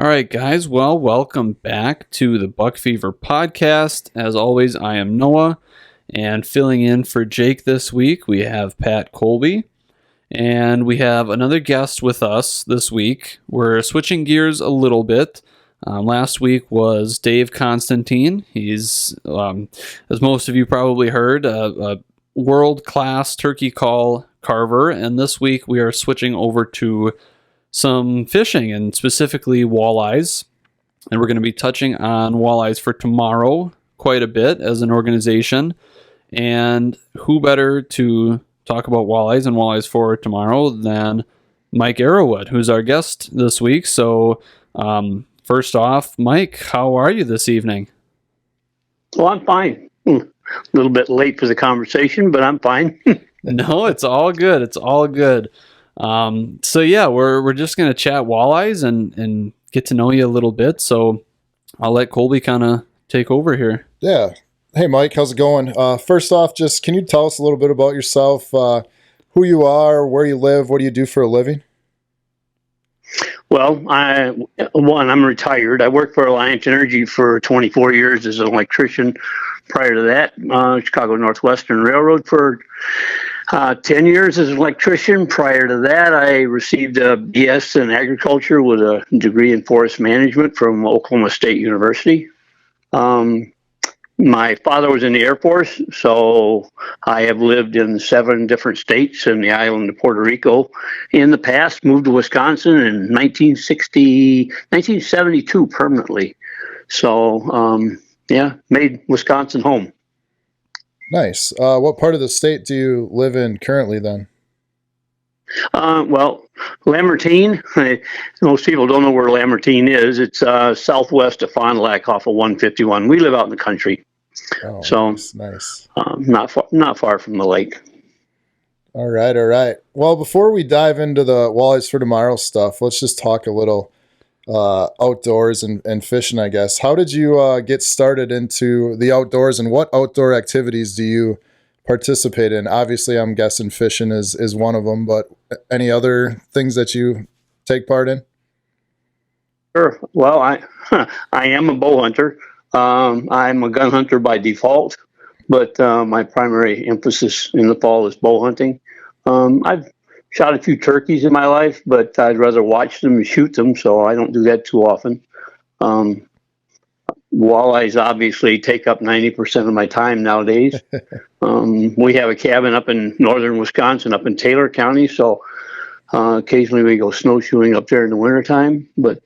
All right, guys. Well, welcome back to the Buck Fever podcast. As always, I am Noah, and filling in for Jake this week, we have Pat Kolbe, and we have another guest with us this week. We're switching gears a little bit. Last week was Dave Constantine. He's, as most of you probably heard, a world-class turkey call carver, and this week we are switching over to some fishing, and specifically walleyes. And we're going to be touching on Walleyes For Tomorrow quite a bit as an organization. And who better to talk about walleyes and Walleyes For Tomorrow than Mike Arrowood, who's our guest this week. So first off, Mike, how are you this evening? Well, I'm fine. A little bit late for the conversation, but I'm fine. No, it's all good. It's all good. So yeah, we're just gonna chat walleyes and get to know you a little bit. So I'll let Kolbe kind of take over here. Yeah. Hey, Mike, how's it going? First off, just can you tell us a little bit about yourself, who you are, where you live, what do you do for a living? Well, I'm retired. I worked for Alliance Energy for 24 years as an electrician. Prior to that, Chicago Northwestern Railroad for 10 years as an electrician. Prior to that, I received a BS in agriculture with a degree in forest management from Oklahoma State University. My father was in the Air Force, so I have lived in 7 different states and the island of Puerto Rico in the past. Moved to Wisconsin in 1972 permanently. So, made Wisconsin home. Nice. What part of the state do you live in currently then? Well, Lamartine, most people don't know where Lamartine is. It's southwest of Fond du Lac off of 151. We live out in the country. Oh, so nice. Not far from the lake. All right. Well, before we dive into the Walleyes For Tomorrow stuff, let's just talk a little outdoors and fishing, I guess. How did you get started into the outdoors, and what outdoor activities do you participate in? Obviously, I'm guessing fishing is one of them, but any other things that you take part in? Sure. Well, I am a bow hunter. I'm a gun hunter by default, but my primary emphasis in the fall is bow hunting. I've shot a few turkeys in my life, but I'd rather watch them and shoot them, so I don't do that too often. Walleyes obviously take up 90% of my time nowadays. We have a cabin up in northern Wisconsin, up in Taylor County, so occasionally we go snowshoeing up there in the wintertime. But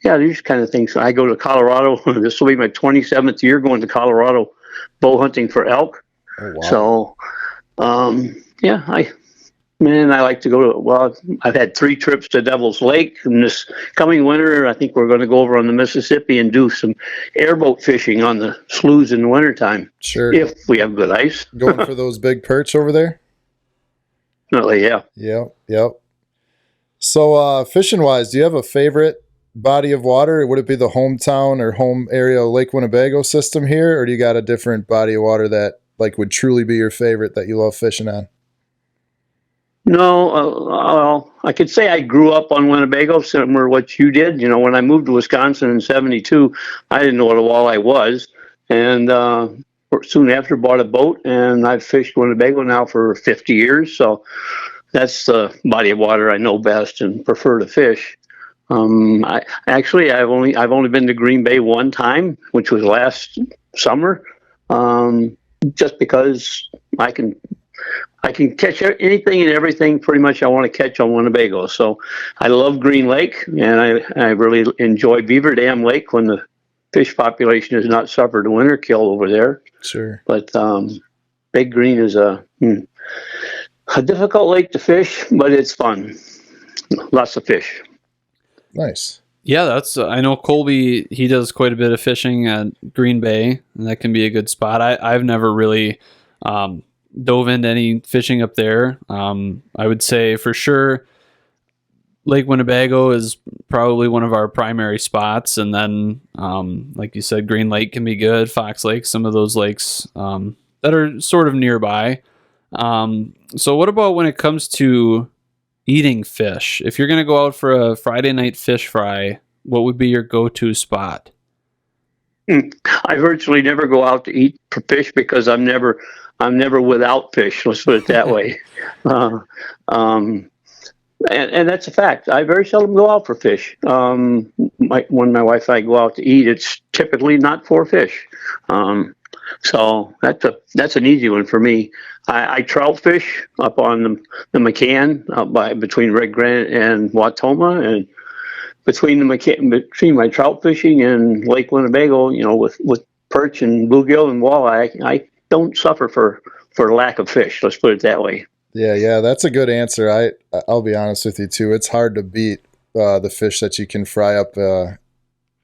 these kind of things. I go to Colorado. This will be my 27th year going to Colorado bow hunting for elk. Oh, wow. So, I like to go to, I've had 3 trips to Devil's Lake. And this coming winter, I think we're going to go over on the Mississippi and do some airboat fishing on the sloughs in the wintertime. Sure. If we have good ice. Going for those big perch over there? Definitely, yeah. Yep. So fishing-wise, do you have a favorite body of water? Would it be the hometown or home area Lake Winnebago system here, or do you got a different body of water that would truly be your favorite that you love fishing on? No, I could say I grew up on Winnebago, similar to what you did. You know, when I moved to Wisconsin in 72, I didn't know what a walleye was. And soon after bought a boat, and I've fished Winnebago now for 50 years. So that's the body of water I know best and prefer to fish. I've only been to Green Bay one time, which was last summer, just because I can catch anything and everything pretty much I want to catch on Winnebago. So I love Green Lake, and I really enjoy Beaver Dam Lake when the fish population has not suffered a winter kill over there. Sure. But Big Green is a difficult lake to fish, but it's fun. Lots of fish. Nice. Yeah, that's I know Kolbe, he does quite a bit of fishing at Green Bay, and that can be a good spot. I've never really dove into any fishing up there. I would say for sure Lake Winnebago is probably one of our primary spots, and then like you said, Green Lake can be good, Fox Lake, some of those lakes that are sort of nearby. So what about when it comes to eating fish? If you're going to go out for a Friday night fish fry, what would be your go-to spot? I virtually never go out to eat for fish because I'm never without fish. Let's put it that way. Uh, um, and that's a fact. I very seldom go out for fish. When my wife and I go out to eat, it's typically not for fish. So that's an easy one for me. I trout fish up on the McCann between Red Granite and Watoma, and between my trout fishing and Lake Winnebago, with perch and bluegill and walleye, I don't suffer for lack of fish. Let's put it that way. Yeah, that's a good answer. I'll be honest with you too. It's hard to beat the fish that you can fry up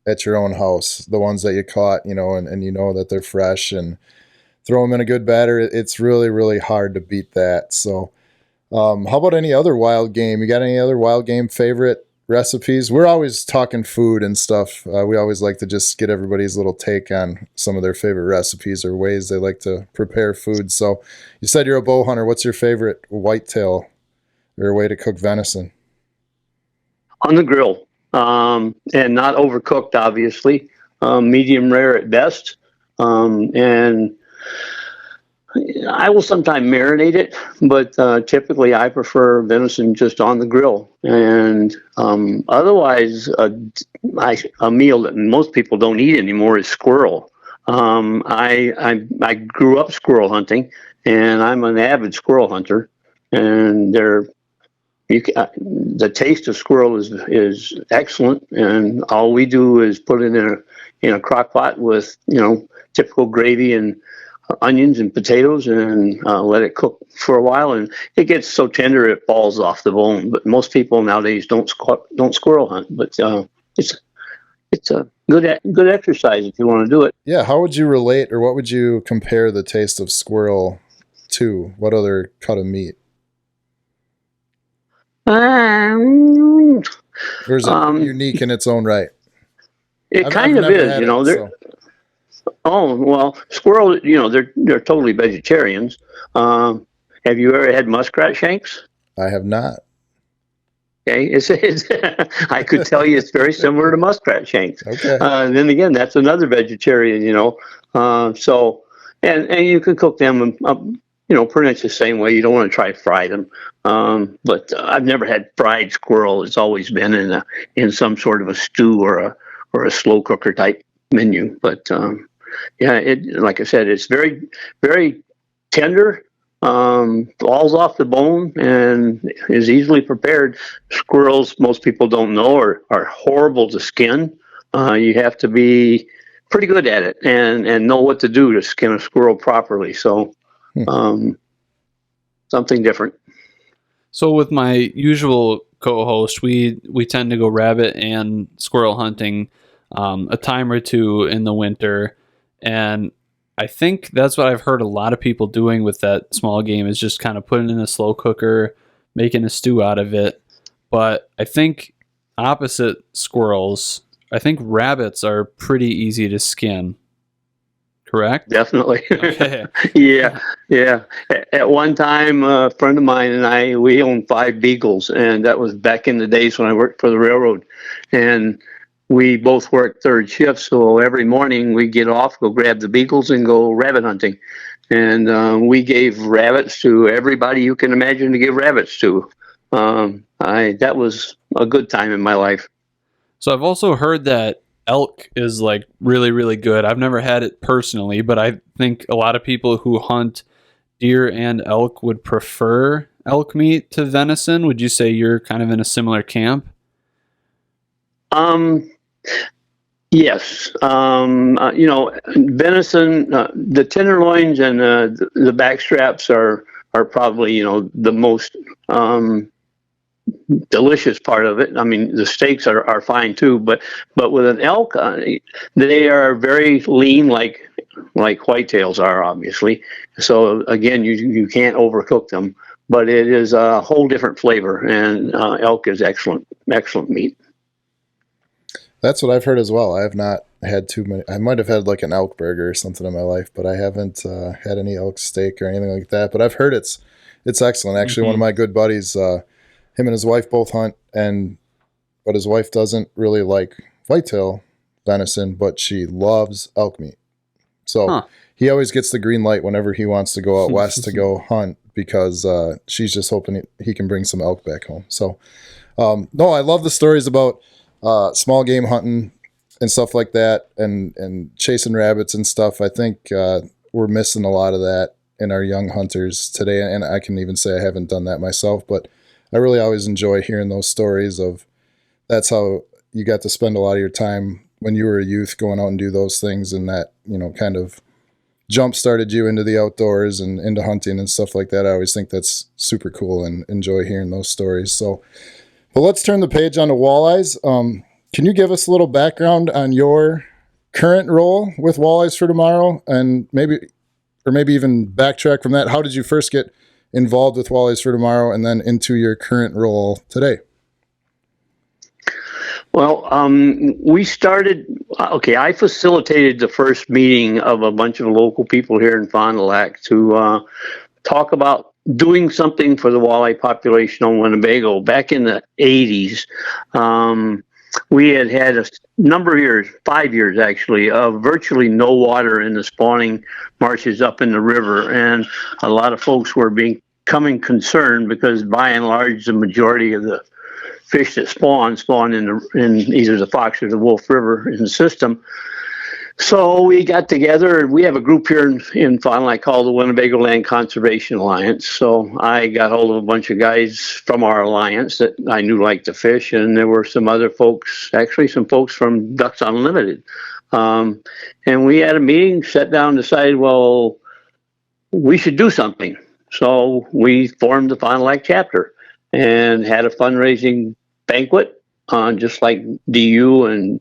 at your own house, the ones that you caught, and you know that they're fresh, and throw them in a good batter. It's really, really hard to beat that. So, how about any other wild game? You got any other wild game favorite recipes? We're always talking food and stuff. We always like to just get everybody's little take on some of their favorite recipes or ways they like to prepare food. So you said you're a bow hunter. What's your favorite whitetail or way to cook venison? On the grill, and not overcooked, obviously. Medium rare at best. And I will sometimes marinate it, but typically I prefer venison just on the grill. And otherwise, a meal that most people don't eat anymore is squirrel. I grew up squirrel hunting, and I'm an avid squirrel hunter. And the taste of squirrel is excellent, and all we do is put it in a crock pot with typical gravy and onions and potatoes, and let it cook for a while, and it gets so tender it falls off the bone. But most people nowadays don't squirrel hunt, but it's a good exercise if you want to do it. Yeah, how would you relate, or what would you compare the taste of squirrel to? What other cut of meat? Or is it unique in its own right? It kind of is, Oh, well, squirrel, they're totally vegetarians. Have you ever had muskrat shanks? I have not. Okay, it's I could tell you it's very similar to muskrat shanks. Okay. Then again, that's another vegetarian, So, and you can cook them, pretty much the same way. You don't want to try to fry them. But I've never had fried squirrel. It's always been in some sort of a stew or a slow cooker type menu. But yeah, like I said, it's very, very tender, falls off the bone, and is easily prepared. Squirrels, most people don't know, are horrible to skin. You have to be pretty good at it and know what to do to skin a squirrel properly. So, something different. So with my usual co-host, we tend to go rabbit and squirrel hunting a time or two in the winter. And I think that's what I've heard a lot of people doing with that small game is just kind of putting it in a slow cooker, making a stew out of it. But I think opposite squirrels, I think rabbits are pretty easy to skin. Correct? Definitely. Okay. Yeah. At one time, a friend of mine and we owned 5 beagles, and that was back in the days when I worked for the railroad. And we both worked third shift, so every morning we get off, go grab the beagles, and go rabbit hunting. And we gave rabbits to everybody you can imagine to give rabbits to. That was a good time in my life. So I've also heard that elk is like really, really good. I've never had it personally, but I think a lot of people who hunt deer and elk would prefer elk meat to venison. Would you say you're kind of in a similar camp? Yes. Venison, the tenderloins and the back straps are probably, the most delicious part of it. I mean, the steaks are fine too, but with an elk, they are very lean, like whitetails are, obviously. So again, you can't overcook them, but it is a whole different flavor, and elk is excellent meat. That's what I've heard as well. I have not had too many. I might have had like an elk burger or something in my life, but I haven't had any elk steak or anything like that. But I've heard it's excellent. Actually, one of my good buddies, him and his wife both hunt, and but his wife doesn't really like whitetail venison, but she loves elk meat. So he always gets the green light whenever he wants to go out west to go hunt, because she's just hoping he can bring some elk back home. So, no, I love the stories about small game hunting and stuff like that, and chasing rabbits and stuff. I think we're missing a lot of that in our young hunters today, and I can even say I haven't done that myself, but I really always enjoy hearing those stories of that's how you got to spend a lot of your time when you were a youth, going out and do those things, and that, kind of jump started you into the outdoors and into hunting and stuff like that. I always think that's super cool and enjoy hearing those stories. So, but let's turn the page on to walleyes. Can you give us a little background on your current role with Walleyes For Tomorrow, and maybe even backtrack from that? How did you first get involved with Walleyes For Tomorrow and then into your current role today? Well, we started, I facilitated the first meeting of a bunch of local people here in Fond du Lac to talk about doing something for the walleye population on Winnebago. Back in the 80s, we had a number of years, 5 years actually, of virtually no water in the spawning marshes up in the river. And a lot of folks were becoming concerned because by and large, the majority of the fish that spawn in either the Fox or the Wolf River in the system. So we got together, and we have a group here in Fond du Lac called the Winnebago Land Conservation Alliance. So I got hold of a bunch of guys from our alliance that I knew liked to fish, and there were some other folks, actually some folks from Ducks Unlimited. And we had a meeting, sat down, decided, well, we should do something. So we formed the Fond du Lac chapter and had a fundraising banquet, just like DU and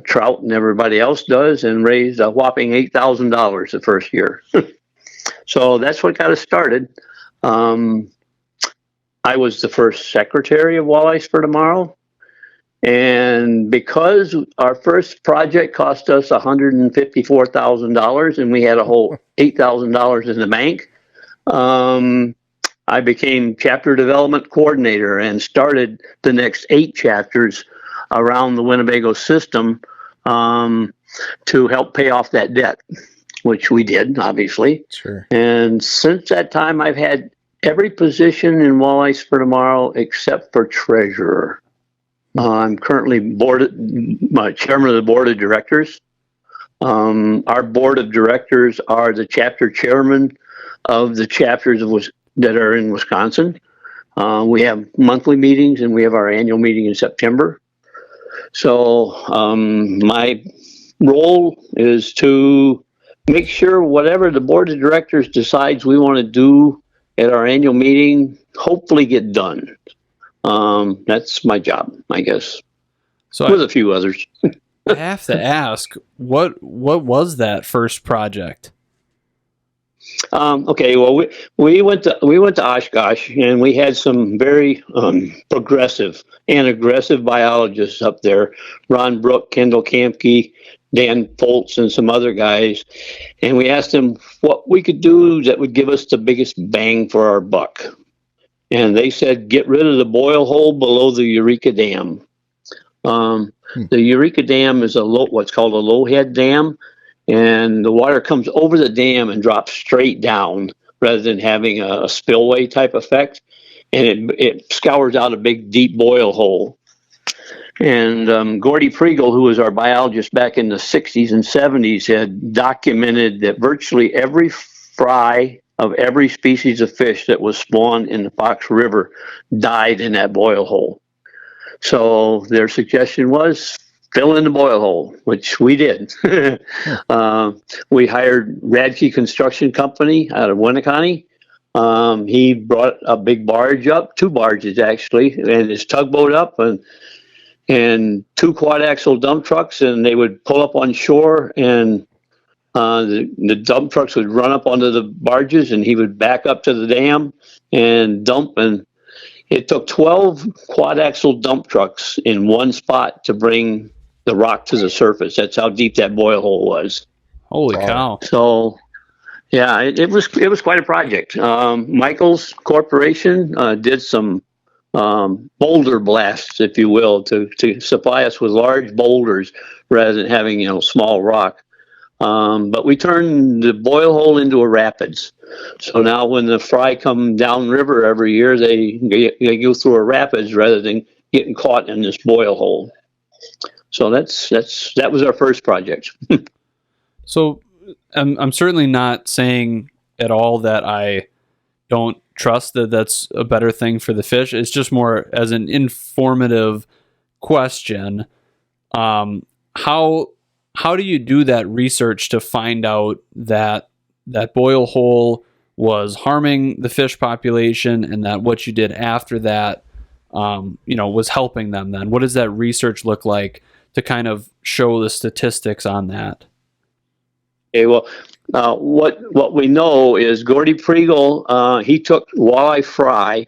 Trout and everybody else does, and raised a whopping $8,000 the first year. So that's what got us started. I was the first secretary of Walleyes For Tomorrow. And because our first project cost us $154,000 and we had a whole $8,000 in the bank, I became chapter development coordinator and started the next 8 chapters around the Winnebago system to help pay off that debt, which we did, obviously. Sure. And since that time, I've had every position in Walleyes For Tomorrow except for treasurer. I'm currently chairman of the board of directors. Our board of directors are the chapter chairman of the chapters that are in Wisconsin. We have monthly meetings, and we have our annual meeting in September. So my role is to make sure whatever the board of directors decides we want to do at our annual meeting, hopefully get done. That's my job, I guess, So with a few others. I have to ask, what was that first project? Well, we went to Oshkosh, and we had some very progressive and aggressive biologists up there. Ron Brook, Kendall Kampke, Dan Foltz, and some other guys. And we asked them what we could do that would give us the biggest bang for our buck. And they said, get rid of the boil hole below the Eureka Dam. The Eureka Dam is what's called a low head dam. And the water comes over the dam and drops straight down rather than having a spillway type effect. And it scours out a big, deep boil hole. And Gordy Priegel, who was our biologist back in the 60s and 70s, had documented that virtually every fry of every species of fish that was spawned in the Fox River died in that boil hole. So their suggestion was fill in the boil hole, which we did. We hired Radke Construction Company out of Winneconne. He brought a big barge up, 2 barges actually, and his tugboat up, and 2 quad axle dump trucks, and they would pull up on shore, and the dump trucks would run up onto the barges, and he would back up to the dam and dump. And it took 12 quad axle dump trucks in one spot to bring the rock to the surface. That's how deep that boil hole was. Holy cow. So yeah, it was quite a project. Michael's Corporation did some boulder blasts, if you will, to supply us with large boulders rather than having, small rock. But we turned the boil hole into a rapids. So now when the fry come downriver every year, they go through a rapids rather than getting caught in this boil hole. So that was our first project. So I'm certainly not saying at all that I don't trust that that's a better thing for the fish. It's just more as an informative question. How do you do that research to find out that boil hole was harming the fish population and that what you did after that, was helping them then? What does that research look like to kind of show the statistics on that? Okay, well, what we know is Gordy Priegel, he took walleye fry,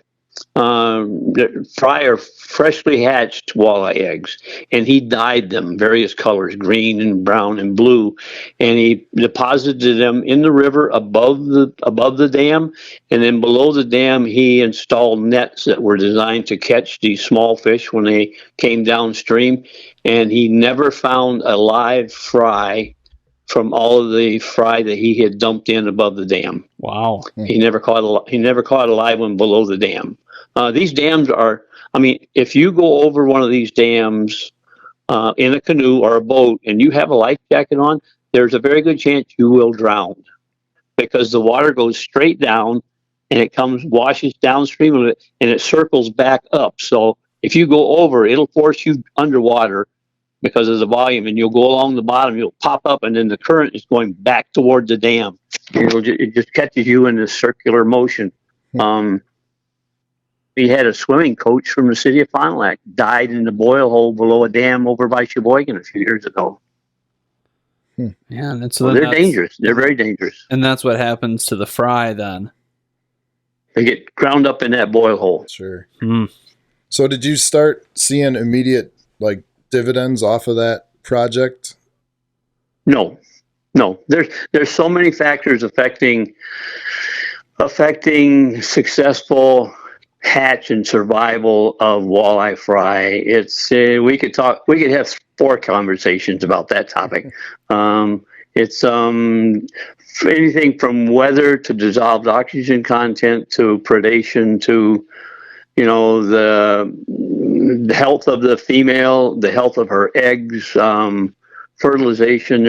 fry or freshly hatched walleye eggs, and he dyed them various colors, green and brown and blue, and he deposited them in the river above the dam, and then below the dam he installed nets that were designed to catch these small fish when they came downstream, and he never found a live fry from all of the fry that he had dumped in above the dam. Wow. He never caught a live one below the dam. These dams are, if you go over one of these dams in a canoe or a boat and you have a life jacket on, there's a very good chance you will drown because the water goes straight down and it washes downstream of it and it circles back up. So if you go over, it'll force you underwater because of the volume, and you'll go along the bottom, you'll pop up, and then the current is going back toward the dam. It just catches you in this circular motion. We had a swimming coach from the city of Fond du Lac died in the boil hole below a dam over by Sheboygan a few years ago. Yeah, and so they're dangerous. They're very dangerous. And that's what happens to the fry then. They get ground up in that boil hole. Sure. So did you start seeing immediate dividends off of that project? No. There's so many factors affecting successful hatch and survival of walleye fry. It's we could have 4 conversations about that topic. It's anything from weather to dissolved oxygen content to predation to the health of the female, the health of her eggs, fertilization.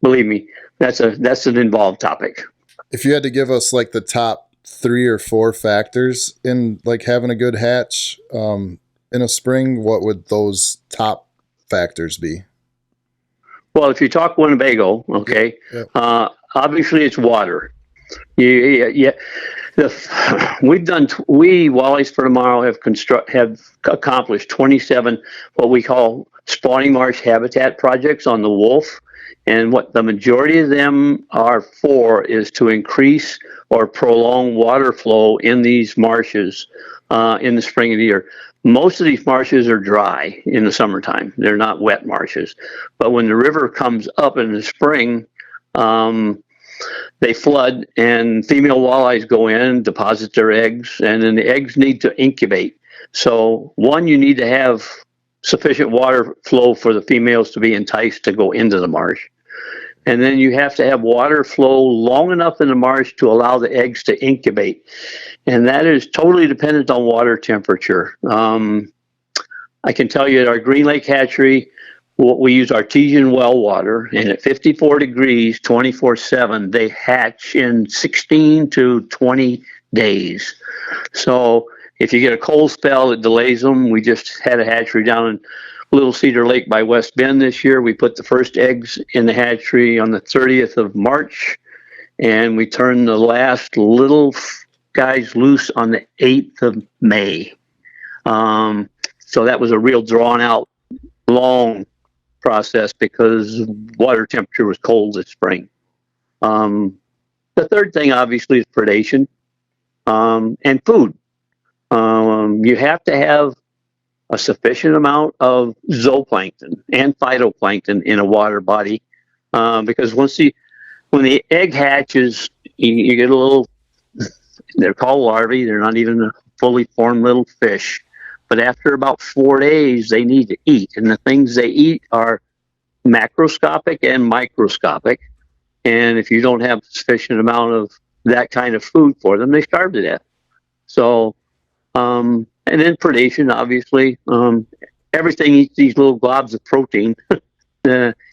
Believe me, that's an involved topic. If you had to give us the top 3 or 4 factors in having a good hatch in a spring, what would those top factors be? Well, if you talk Winnebago, okay, obviously it's water. We Walleyes For Tomorrow have accomplished 27 what we call spawning marsh habitat projects on the wolf, and what the majority of them are for is to increase or prolong water flow in these marshes in the spring of the year. Most of these marshes are dry in the summertime. They're not wet marshes, but when the river comes up in the spring, they flood and female walleyes go in, deposit their eggs, and then the eggs need to incubate. So one, you need to have sufficient water flow for the females to be enticed to go into the marsh. And then you have to have water flow long enough in the marsh to allow the eggs to incubate. And that is totally dependent on water temperature. I can tell you at our Green Lake hatchery, we use artesian well water, and at 54 degrees, 24/7, they hatch in 16 to 20 days. So if you get a cold spell, it delays them. We just had a hatchery down in Little Cedar Lake by West Bend this year. We put the first eggs in the hatchery on the 30th of March, and we turned the last little guys loose on the 8th of May. So that was a real drawn out, long process because water temperature was cold this spring. The third thing obviously is predation and food. You have to have a sufficient amount of zooplankton and phytoplankton in a water body because when the egg hatches, you get a little, they're called larvae, they're not even fully formed little fish. But after about 4 days, they need to eat. And the things they eat are macroscopic and microscopic. And if you don't have sufficient amount of that kind of food for them, they starve to death. So, and then predation, obviously. Everything eats these little globs of protein.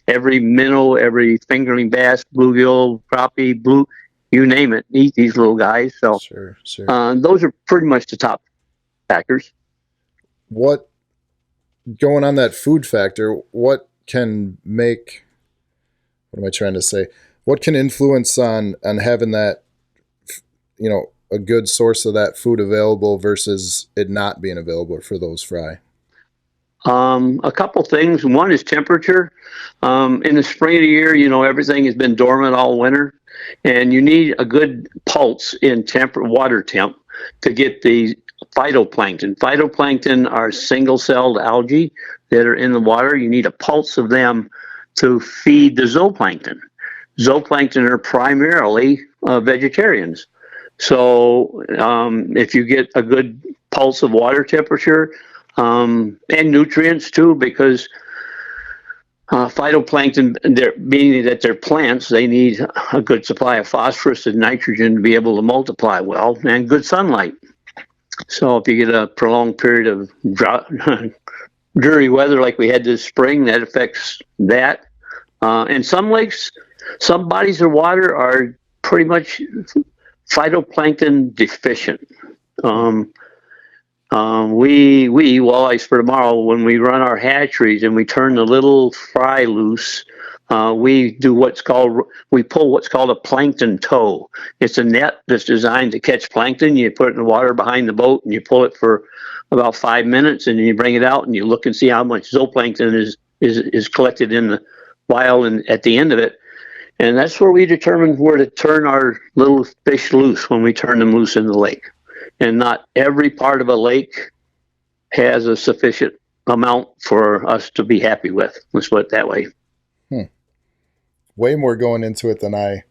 Every minnow, every fingerling bass, bluegill, crappie, you name it, eat these little guys. So Sure. those are pretty much the top factors. What, going on that food factor, what can make, what am I trying to say? What can influence on having that, a good source of that food available versus it not being available for those fry? A couple things. One is temperature. In the spring of the year, everything has been dormant all winter, and you need a good pulse in water temp to get the phytoplankton. Phytoplankton are single-celled algae that are in the water. You need a pulse of them to feed the zooplankton. Zooplankton are primarily vegetarians. So if you get a good pulse of water temperature, and nutrients too, because phytoplankton, being that they're plants, they need a good supply of phosphorus and nitrogen to be able to multiply well, and good sunlight. So if you get a prolonged period of drought, dreary weather like we had this spring, that affects that. And some lakes, some bodies of water are pretty much phytoplankton deficient. We Walleyes For Tomorrow, when we run our hatcheries and we turn the little fry loose, we pull what's called a plankton tow. It's a net that's designed to catch plankton. You put it in the water behind the boat and you pull it for about 5 minutes, and then you bring it out and you look and see how much zooplankton is collected in the wild and at the end of it. And that's where we determine where to turn our little fish loose when we turn them loose in the lake. And not every part of a lake has a sufficient amount for us to be happy with. Let's put it that way. Way more going into it than I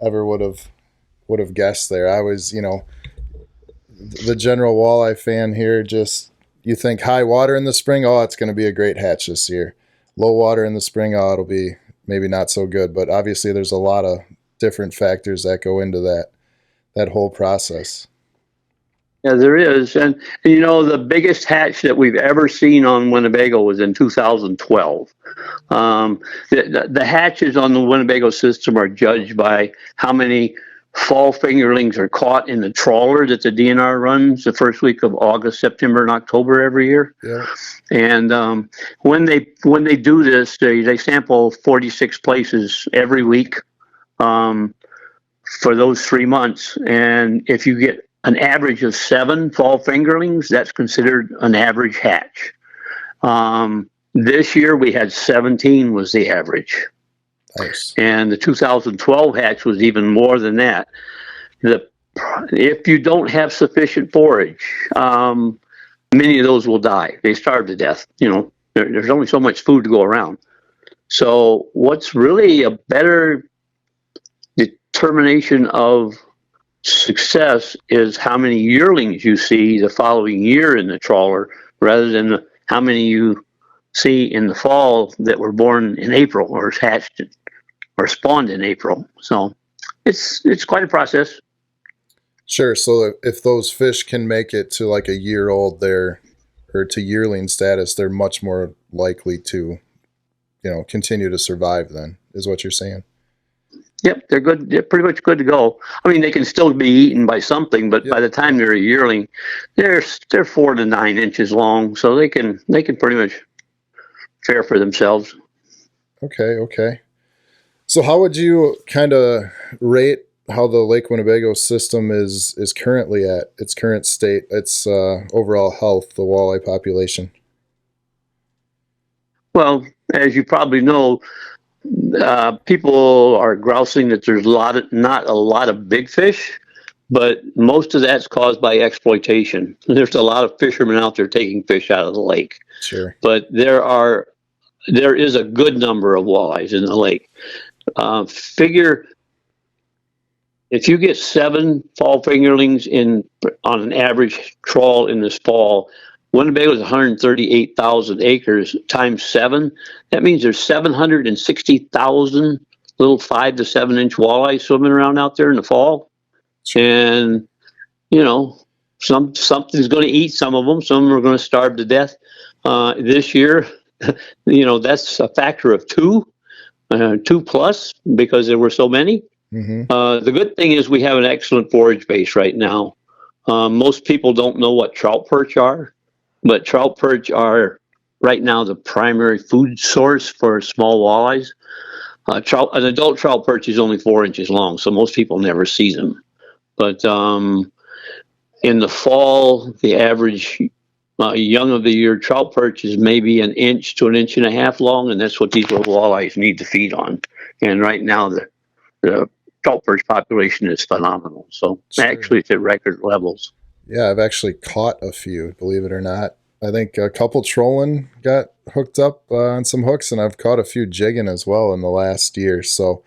ever would have guessed there. I was, the general walleye fan here, just, you think high water in the spring, oh, it's going to be a great hatch this year. Low water in the spring, oh, it'll be maybe not so good. But obviously there's a lot of different factors that go into that whole process. Yeah, there is. And the biggest hatch that we've ever seen on Winnebago was in 2012. The hatches on the Winnebago system are judged by how many fall fingerlings are caught in the trawler that the DNR runs the first week of August, September, and October every year. Yeah. And when they do this, they sample 46 places every week for those 3 months. And if you get an average of 7 fall fingerlings, that's considered an average hatch. This year we had 17 was the average. Nice. And the 2012 hatch was even more than that. If you don't have sufficient forage, many of those will die. They starve to death. There's only so much food to go around. So what's really a better determination of success is how many yearlings you see the following year in the trawler, rather than how many you see in the fall that were born in April or hatched or spawned in April. So it's quite a process. Sure. So if those fish can make it to like a year old, or to yearling status, they're much more likely to, continue to survive then, is what you're saying. Yep, they're good. They're pretty much good to go. I mean, they can still be eaten by something, but by the time they're a yearling, they're 4 to 9 inches long, so they can pretty much care for themselves. Okay. So how would you kind of rate how the Lake Winnebago system is currently at its current state, its overall health, the walleye population? Well, as you probably know, people are grousing that there's not a lot of big fish, but most of that's caused by exploitation. There's a lot of fishermen out there taking fish out of the lake. Sure. But there is a good number of walleyes in the lake. Figure if you get 7 fall fingerlings on an average trawl in this fall, Winnebago is 138,000 acres times 7. That means there's 760,000 little 5 to 7 inch walleye swimming around out there in the fall. And, something's going to eat some of them. Some of them are going to starve to death. This year, that's a factor of 2 plus, because there were so many. The good thing is we have an excellent forage base right now. Most people don't know what trout perch are, but trout perch are right now the primary food source for small walleyes. An adult trout perch is only 4 inches long, so most people never see them. But in the fall, the average young of the year trout perch is maybe 1 inch to 1.5 inches long, and that's what these little walleyes need to feed on. And right now, the trout perch population is phenomenal. So actually, it's at record levels. Yeah, I've actually caught a few, believe it or not. I think a couple trolling got hooked up on some hooks, and I've caught a few jigging as well in the last year. So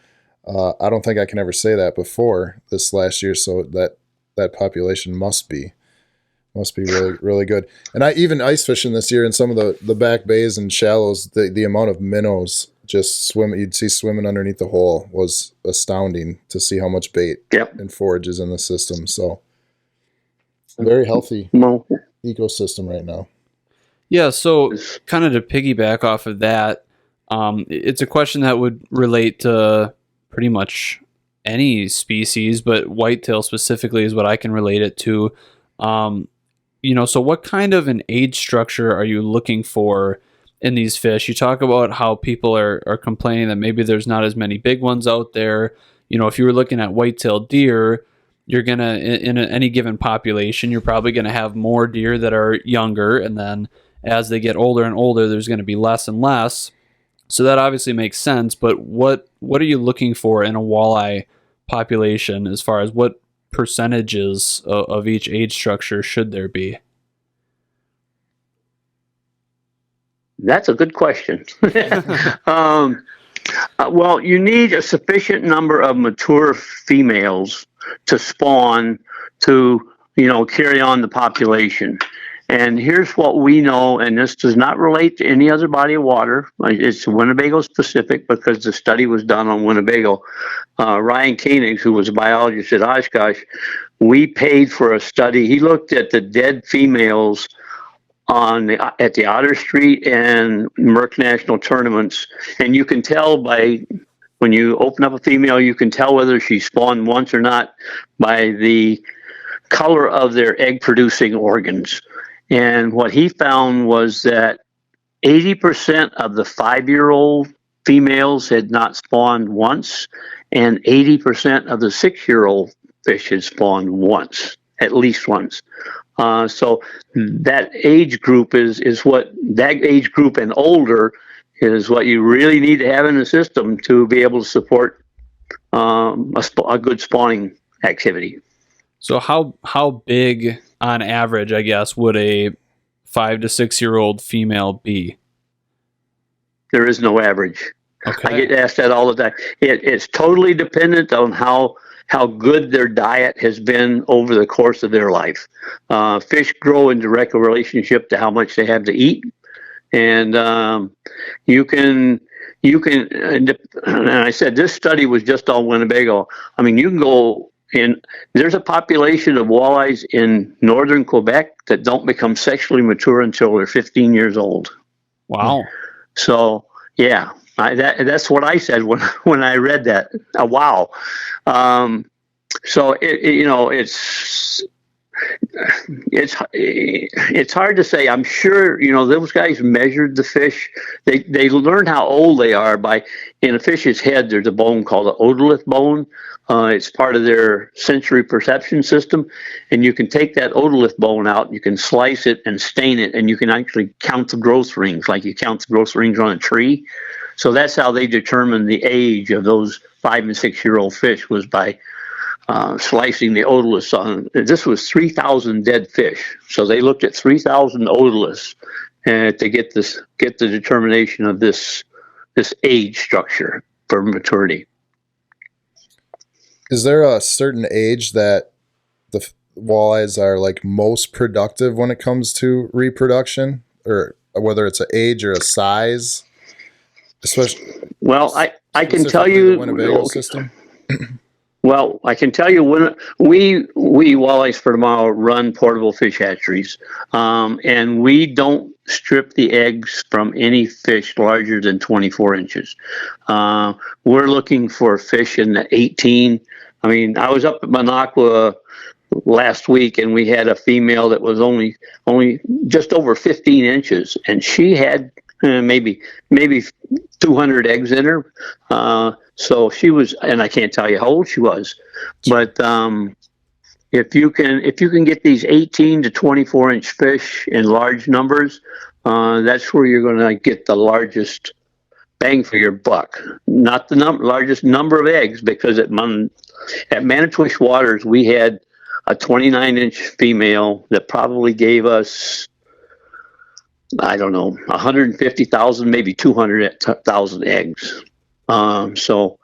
I don't think I can ever say that before this last year. So that population must be really, really good. And I even ice fishing this year in some of the back bays and shallows, the amount of minnows you'd see swimming underneath the hole was astounding to see how much bait and forage is in the system. So very healthy ecosystem right now. Yeah, so kind of to piggyback off of that, it's a question that would relate to pretty much any species, but whitetail specifically is what I can relate it to. So what kind of an age structure are you looking for in these fish? You talk about how people are complaining that maybe there's not as many big ones out there. If you were looking at white-tailed deer, you're going to, in any given population, you're probably going to have more deer that are younger, and then as they get older and older, there's going to be less and less. So that obviously makes sense, but what are you looking for in a walleye population as far as what percentages of each age structure should there be? That's a good question. Well, you need a sufficient number of mature females to spawn to, carry on the population. And here's what we know, and this does not relate to any other body of water. It's Winnebago specific because the study was done on Winnebago. Ryan Koenig, who was a biologist at Oshkosh, we paid for a study. He looked at the dead females at the Otter Street and Merck National tournaments, and you can tell when you open up a female, you can tell whether she spawned once or not by the color of their egg-producing organs. And what he found was that 80% of the 5-year-old females had not spawned once, and 80% of the 6-year-old fish had spawned once, at least once. So that age group that age group and older is what you really need to have in the system to be able to support a good spawning activity. So how big on average, I guess, would a 5 to 6 year old female be? There is no average. Okay. I get asked that all the time. It's totally dependent on how good their diet has been over the course of their life. Fish grow in direct relationship to how much they have to eat, and you can. And I said this study was just on Winnebago. I mean, you can go in. There's a population of walleyes in northern Quebec that don't become sexually mature until they're 15 years old. Wow. So yeah. That's what I said when I read that. Wow. So it's hard to say. I'm sure those guys measured the fish. They learned how old they are in a fish's head. There's a bone called the otolith bone. It's part of their sensory perception system, and you can take that otolith bone out. You can slice it and stain it, and you can actually count the growth rings like you count the growth rings on a tree. So that's how they determined the age of those 5 and 6 year old fish, was by slicing the otoliths on. This was 3,000 dead fish, so they looked at 3,000 otoliths to get the determination of this age structure for maturity. Is there a certain age that the walleyes are like most productive when it comes to reproduction, or whether it's an age or a size? Especially, Well, I can tell specifically the you. Winnebago Okay. system. Well, I can tell you when we Walleyes for Tomorrow run portable fish hatcheries, and we don't strip the eggs from any fish larger than 24 inches. We're looking for fish in the 18. I mean, I was up at Minocqua last week, and we had a female that was only just over 15 inches, and she had maybe 200 eggs in her. So she was, and I can't tell you how old she was, but if you can get these 18 to 24 inch fish in large numbers, that's where you're going to get the largest bang for your buck. Not the largest number of eggs, because at Manitowish Waters we had a 29-inch female that probably gave us, I don't know, 150,000, maybe 200,000 eggs. So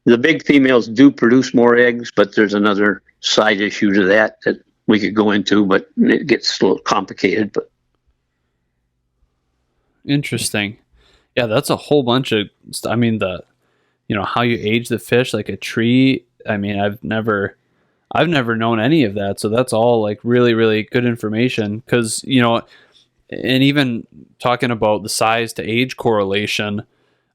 the big females do produce more eggs, but there's another side issue to that we could go into, but it gets a little complicated. But Interesting. Yeah, that's a whole bunch of. I mean, how you age the fish like a tree. I mean, I've never known any of that. So that's all like really, really good information. Because and even talking about the size to age correlation,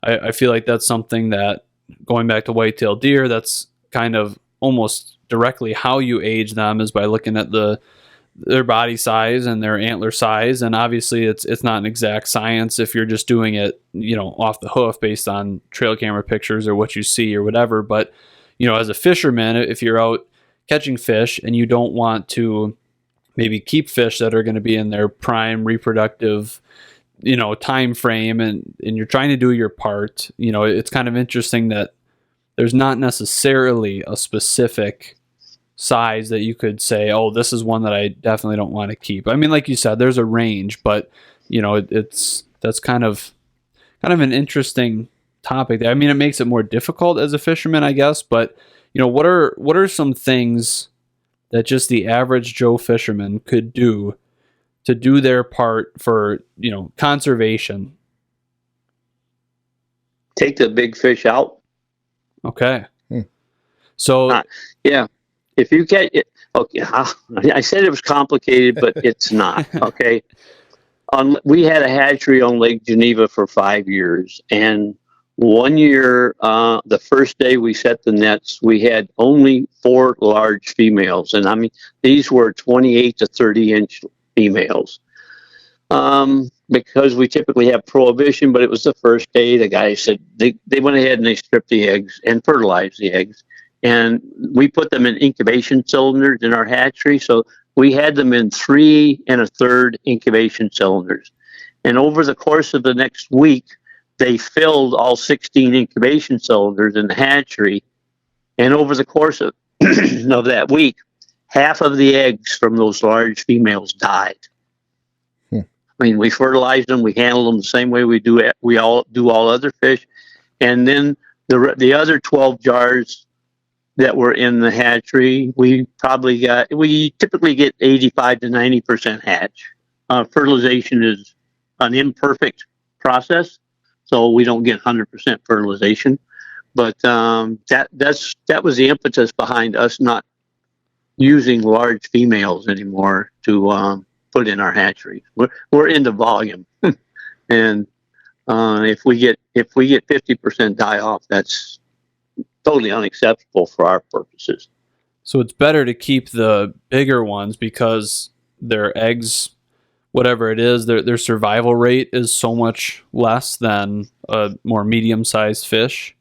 I feel like that's something that, going back to whitetail deer, that's kind of almost directly how you age them is by looking at their body size and their antler size. And obviously it's not an exact science if you're just doing it, off the hoof based on trail camera pictures or what you see or whatever. But, as a fisherman, if you're out catching fish and you don't want to maybe keep fish that are going to be in their prime reproductive time frame, and you're trying to do your part, it's kind of interesting that there's not necessarily a specific size that you could say, oh, this is one that I definitely don't want to keep. I mean, like you said, there's a range, but that's kind of an interesting topic. I mean, it makes it more difficult as a fisherman, I guess, but what are some things that just the average Joe fisherman could do to do their part for, conservation? take the big fish out. Okay. So, yeah, if you get it, okay, I said it was complicated, but it's not. Okay. We had a hatchery on Lake Geneva for 5 years, and 1 year, the first day we set the nets, we had only 4 large females, and I mean these were 28 to 30-inch females. Because we typically have prohibition, but it was the first day. The guy said they went ahead and they stripped the eggs and fertilized the eggs, and we put them in incubation cylinders in our hatchery. So we had them in 3 1/3 incubation cylinders. And over the course of the next week, they filled all 16 incubation cylinders in the hatchery. And over the course of, of that week, half of the eggs from those large females died. I mean, we fertilized them, we handled them the same way we all do all other fish. And then the other 12 jars that were in the hatchery, we typically get 85 to 90% hatch. Fertilization is an imperfect process, so we don't get 100% fertilization. But that was the impetus behind us not using large females anymore to put in our hatcheries. We're into volume, and if we get 50% die off, that's totally unacceptable for our purposes. So it's better to keep the bigger ones because their eggs, whatever it is, their survival rate is so much less than a more medium-sized fish.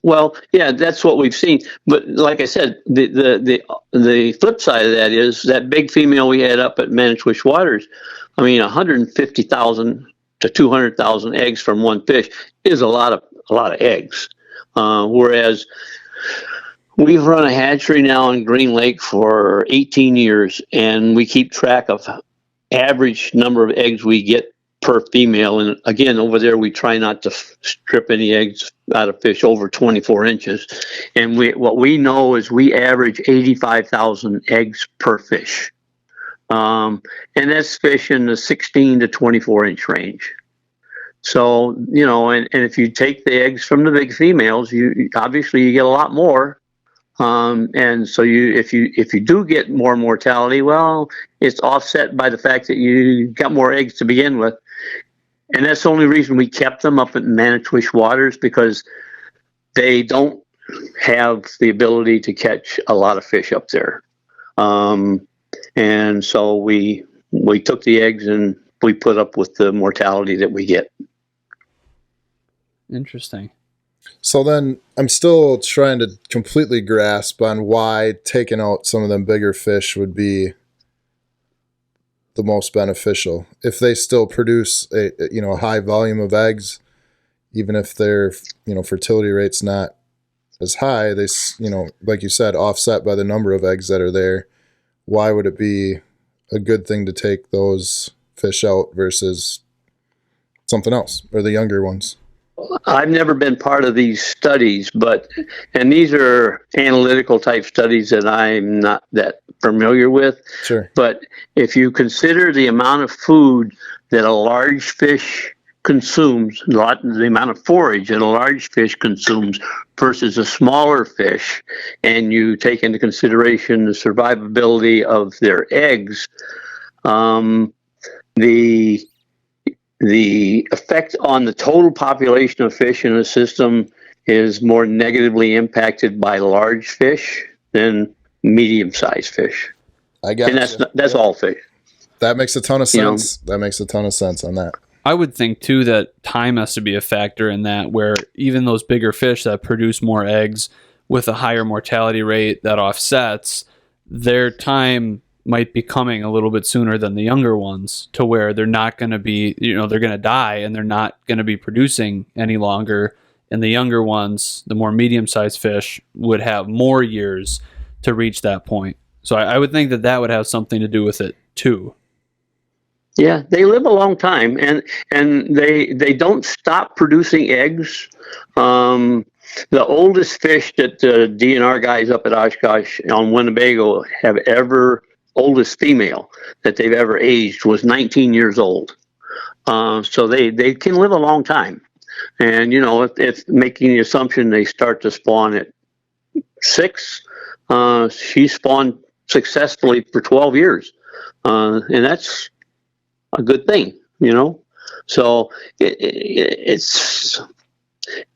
Well, yeah, that's what we've seen. But like I said, the flip side of that is that big female we had up at Manitowish Waters. I mean, 150,000 to 200,000 eggs from one fish is a lot of eggs. Whereas we've run a hatchery now in Green Lake for 18 years, and we keep track of average number of eggs we get per female. And again, over there, we try not to strip any eggs out of fish over 24 inches. And what we know is we average 85,000 eggs per fish. And that's fish in the 16 to 24 inch range. So, and if you take the eggs from the big females, you get a lot more. And so if you do get more mortality, well, it's offset by the fact that you got more eggs to begin with. And that's the only reason we kept them up in Manitowish waters, because they don't have the ability to catch a lot of fish up there. And so we took the eggs and we put up with the mortality that we get. Interesting. So then I'm still trying to completely grasp on why taking out some of them bigger fish would be the most beneficial. If they still produce a high volume of eggs, even if their fertility rate's not as high, they like you said, offset by the number of eggs that are there. Why would it be a good thing to take those fish out versus something else, or the younger ones? I've never been part of these studies, and these are analytical type studies that I'm not that familiar with. Sure. But if you consider the amount of food that a large fish consumes, the amount of forage that a large fish consumes versus a smaller fish, and you take into consideration the survivability of their eggs, the effect on the total population of fish in a system is more negatively impacted by large fish than medium-sized fish. I got and that's all fish. That makes a ton of sense. That makes a ton of sense on that. I would think too that time has to be a factor in that, where even those bigger fish that produce more eggs with a higher mortality rate that offsets, their time might be coming a little bit sooner than the younger ones, to where they're not going to be, they're going to die and they're not going to be producing any longer. And the younger ones, the more medium-sized fish, would have more years to reach that point. So I would think that would have something to do with it too. Yeah, they live a long time, and they don't stop producing eggs. The oldest fish that the DNR guys up at Oshkosh on Winnebago have oldest female that they've ever aged was 19 years old. So they can live a long time. And, if making the assumption they start to spawn at 6, she spawned successfully for 12 years. And that's a good thing, So it's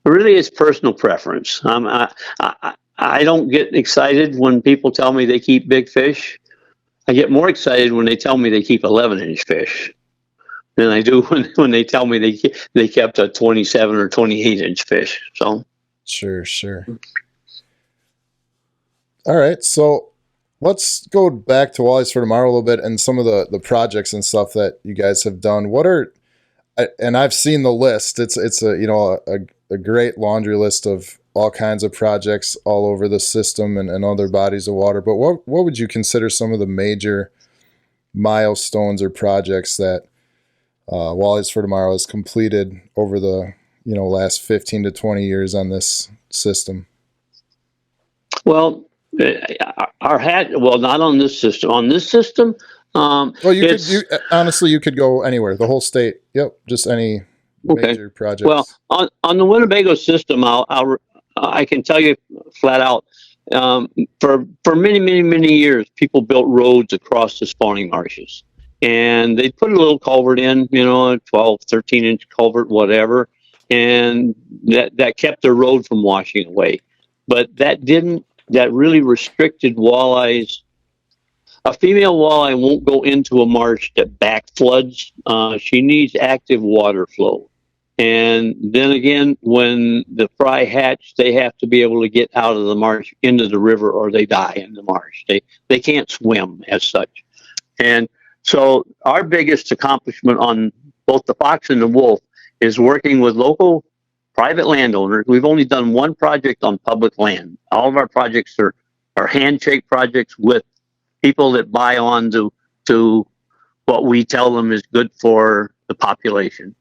really it's personal preference. I don't get excited when people tell me they keep big fish. I get more excited when they tell me they keep 11-inch fish than I do when they tell me they kept a 27 or 28-inch fish. So sure. All right, so let's go back to Walleyes for Tomorrow a little bit and some of the projects and stuff that you guys have done. And I've seen the list. It's a great laundry list of all kinds of projects all over the system and other bodies of water. But what would you consider some of the major milestones or projects that Walleyes For Tomorrow has completed over the last 15 to 20 years on this system? Well, not on this system. On this system, well, you could go anywhere, the whole state. Yep, just any major projects. Well, on the Winnebago system, I can tell you flat out, for many years, people built roads across the spawning marshes, and they put a little culvert in, a 12, 13-inch culvert, whatever, and that kept the road from washing away. But that really restricted walleyes. A female walleye won't go into a marsh that back floods. She needs active water flow. And then again, when the fry hatch, they have to be able to get out of the marsh into the river, or they die in the marsh. They can't swim as such. And so our biggest accomplishment on both the fox and the wolf is working with local private landowners. We've only done one project on public land. All of our projects are handshake projects with people that buy on to what we tell them is good for the population.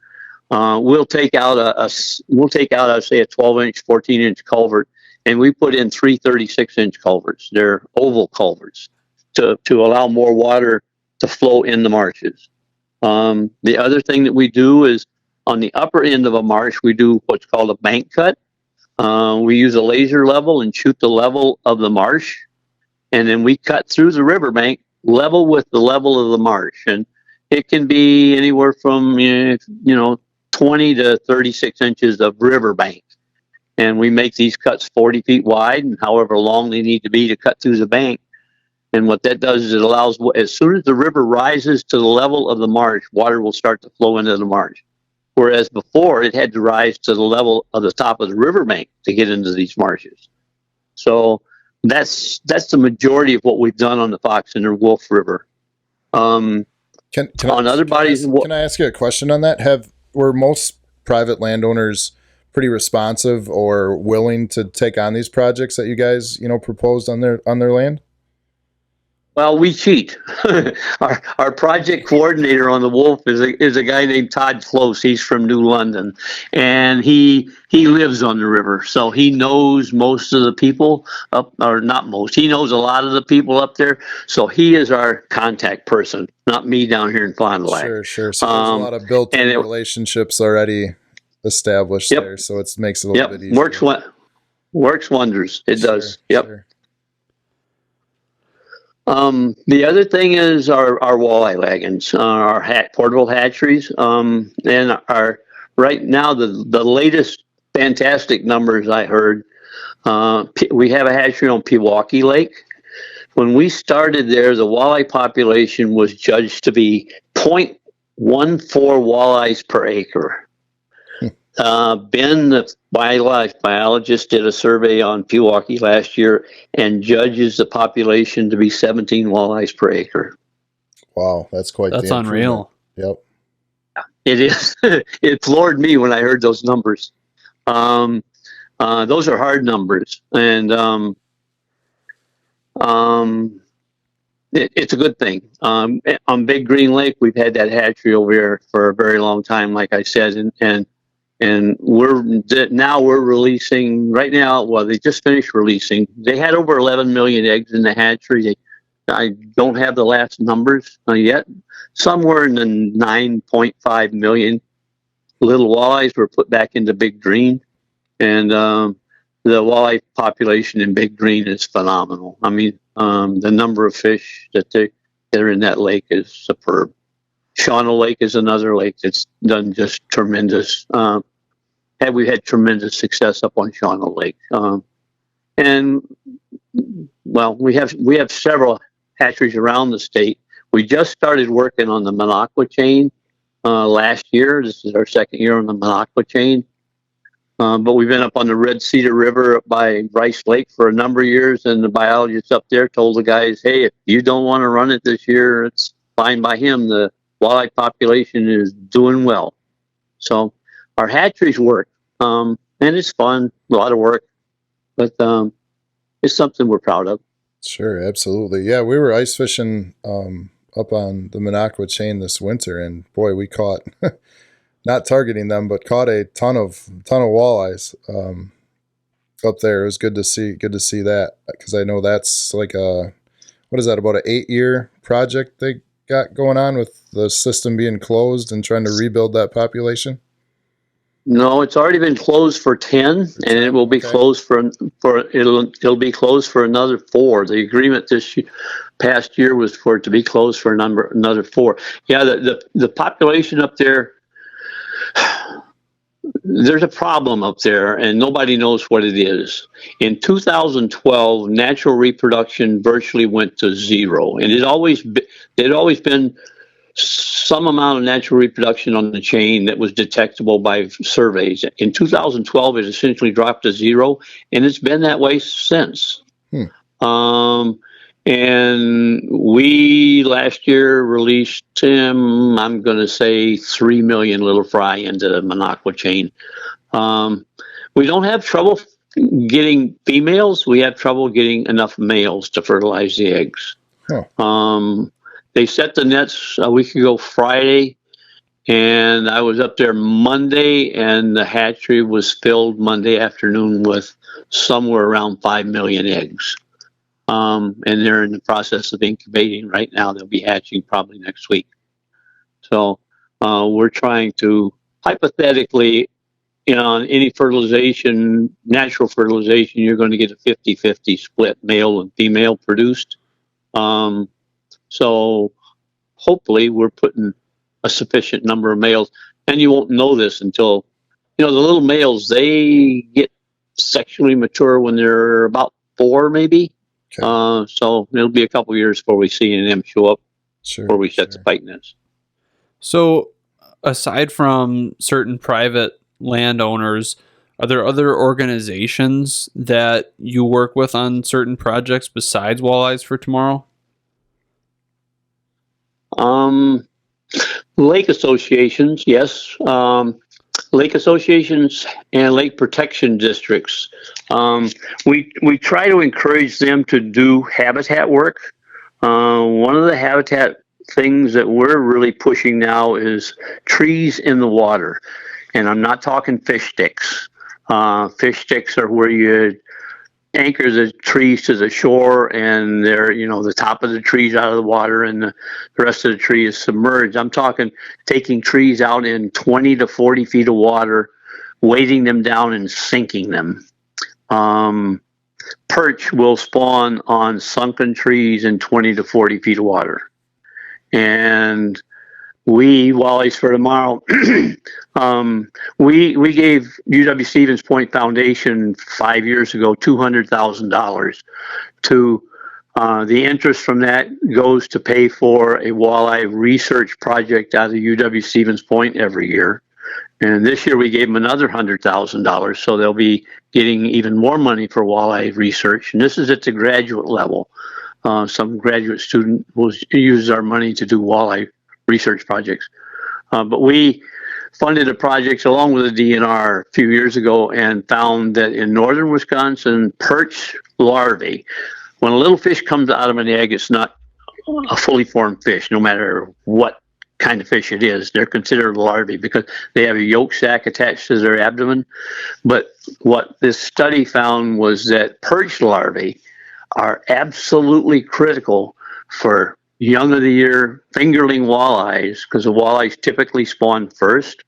We'll take out I'd say a 12-inch, 14-inch culvert, and we put in 3 36-inch culverts. They're oval culverts to allow more water to flow in the marshes. The other thing that we do is on the upper end of a marsh, we do what's called a bank cut. We use a laser level and shoot the level of the marsh, and then we cut through the riverbank level with the level of the marsh, and it can be anywhere from 20 to 36 inches of riverbank. And we make these cuts 40 feet wide and however long they need to be to cut through the bank. And what that does is it allows, as soon as the river rises to the level of the marsh, water will start to flow into the marsh. Whereas before, it had to rise to the level of the top of the riverbank to get into these marshes. So that's the majority of what we've done on the Fox and the Wolf River. Can I ask you a question on that? Were most private landowners pretty responsive or willing to take on these projects that you guys, proposed on their land? Well, we cheat. Our project coordinator on the Wolf is a guy named Todd Close. He's from New London, and he lives on the river, so he knows most of the people up, or not most. He knows a lot of the people up there, so he is our contact person, not me down here in Fond du Lac. Sure. So there's a lot of built-in relationships already established there, so it makes it a little bit easier. Works wonders. It does. Yep. Sure. The other thing is our walleye wagons, our portable hatcheries, and right now the latest fantastic numbers I heard. We have a hatchery on Pewaukee Lake. When we started there, the walleye population was judged to be 0.14 walleyes per acre. Ben, the wildlife biologist, did a survey on Pewaukee last year and judges the population to be 17 walleyes per acre. Wow, that's unreal. Yep. It is. It floored me when I heard those numbers. Those are hard numbers, and it's a good thing. On Big Green Lake, we've had that hatchery over here for a very long time, like I said, and we're releasing right now. Well, they just finished releasing. They had over 11 million eggs in the hatchery. I don't have the last numbers yet. Somewhere in the 9.5 million little walleyes were put back into Big Green, and the walleye population in Big Green is phenomenal. I mean, the number of fish that are in that lake is superb. Shawnee Lake is another lake that's done just tremendous. We've had tremendous success up on Shawnee Lake, and well, we have several hatcheries around the state. We just started working on the Minocqua chain last year. This is our second year on the Minocqua chain, but we've been up on the Red Cedar River up by Rice Lake for a number of years, and the biologist up there told the guys, "Hey, if you don't want to run it this year, it's fine by him. The walleye population is doing well." So our hatcheries work, and it's fun, a lot of work, but it's something we're proud of. Sure, absolutely. Yeah, we were ice fishing up on the Minocqua chain this winter, and boy, we caught not targeting them, but caught a ton of walleyes up there. It was good to see that, because I know that's like about an 8-year project they got going on with the system being closed and trying to rebuild that population? No, it's already been closed for 10, and it will be closed it'll be closed for another 4. The agreement past year was for it to be closed for another 4. Yeah, the population up there, there's a problem up there, and nobody knows what it is. In 2012, natural reproduction virtually went to 0, and it had always been some amount of natural reproduction on the chain that was detectable by surveys. In 2012, it essentially dropped to 0, and it's been that way since. And we last year released, I'm going to say 3 million little fry into the Minocqua chain. We don't have trouble getting females. We have trouble getting enough males to fertilize the eggs. They set the nets a week ago Friday, And I was up there Monday, and the hatchery was filled Monday afternoon with somewhere around 5 million eggs. And they're in the process of incubating right now. They'll be hatching probably next week. So we're trying to, hypothetically, on any fertilization, natural fertilization, you're going to get a 50-50 split, male and female produced. So hopefully we're putting a sufficient number of males. And you won't know this until, the little males, they get sexually mature when they're about 4 maybe. Okay. So it'll be a couple years before we see them show up before we set the pike nest. So aside from certain private landowners, are there other organizations that you work with on certain projects besides Walleyes for Tomorrow? Lake associations, yes. Lake associations and lake protection districts. We try to encourage them to do habitat work. One of the habitat things that we're really pushing now is trees in the water. And I'm not talking fish sticks. Fish sticks are where you anchor the trees to the shore, and they're, the top of the trees out of the water and the rest of the tree is submerged. I'm talking taking trees out in 20 to 40 feet of water, weighting them down and sinking them. Perch will spawn on sunken trees in 20 to 40 feet of water. And we, Walleyes For Tomorrow, we gave UW Stevens Point Foundation 5 years ago $200,000 to the interest from that goes to pay for a walleye research project out of UW Stevens Point every year. And this year we gave them another $100,000, so they'll be getting even more money for walleye research. And this is at the graduate level. Some graduate student will use our money to do walleye research projects. But we funded a project along with the DNR a few years ago and found that in northern Wisconsin, perch larvae, when a little fish comes out of an egg, it's not a fully formed fish, no matter what kind of fish it is. They're considered larvae because they have a yolk sac attached to their abdomen. But what this study found was that perch larvae are absolutely critical for young of the year fingerling walleyes, because the walleyes typically spawn first.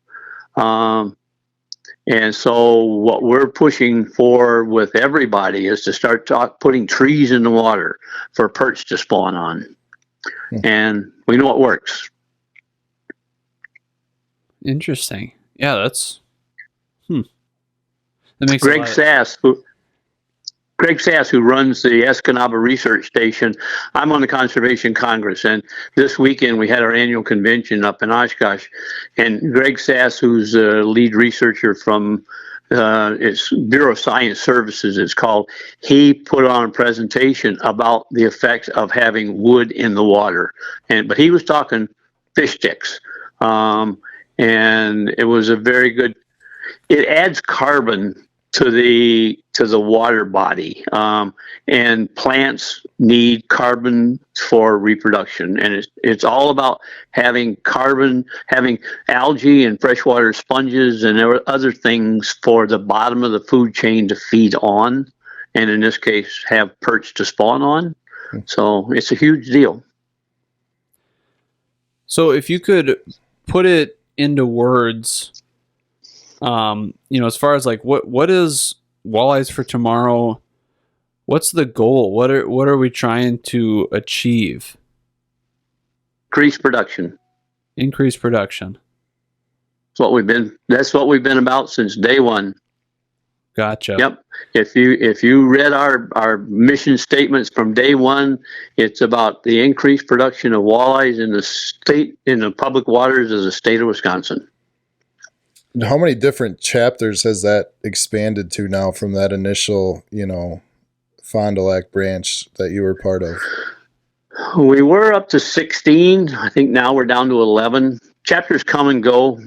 And so what we're pushing for with everybody is to start putting trees in the water for perch to spawn on. And we know it works. Interesting. Yeah, that's that makes Greg Sass, who runs the Escanaba Research Station. I'm on the Conservation Congress, and this weekend we had our annual convention up in Oshkosh. And Greg Sass, who's a lead researcher from it's Bureau of Science Services, it's called, he put on a presentation about the effects of having wood in the water. But he was talking fish sticks, and it was a very good. It adds carbon to the water body, and plants need carbon for reproduction, and it's all about having carbon, having algae and freshwater sponges and other things for the bottom of the food chain to feed on, and in this case have perch to spawn on. So it's a huge deal. So if you could put it into words, as far as like what is Walleyes For Tomorrow, what's the goal? What are we trying to achieve? Increase production. That's what we've been about since day one. Gotcha. Yep. If you read our mission statements from day one, it's about the increased production of walleyes in the public waters of the state of Wisconsin. How many different chapters has that expanded to now from that initial, Fond du Lac branch that you were part of? We were up to 16. I think now we're down to 11. Chapters come and go.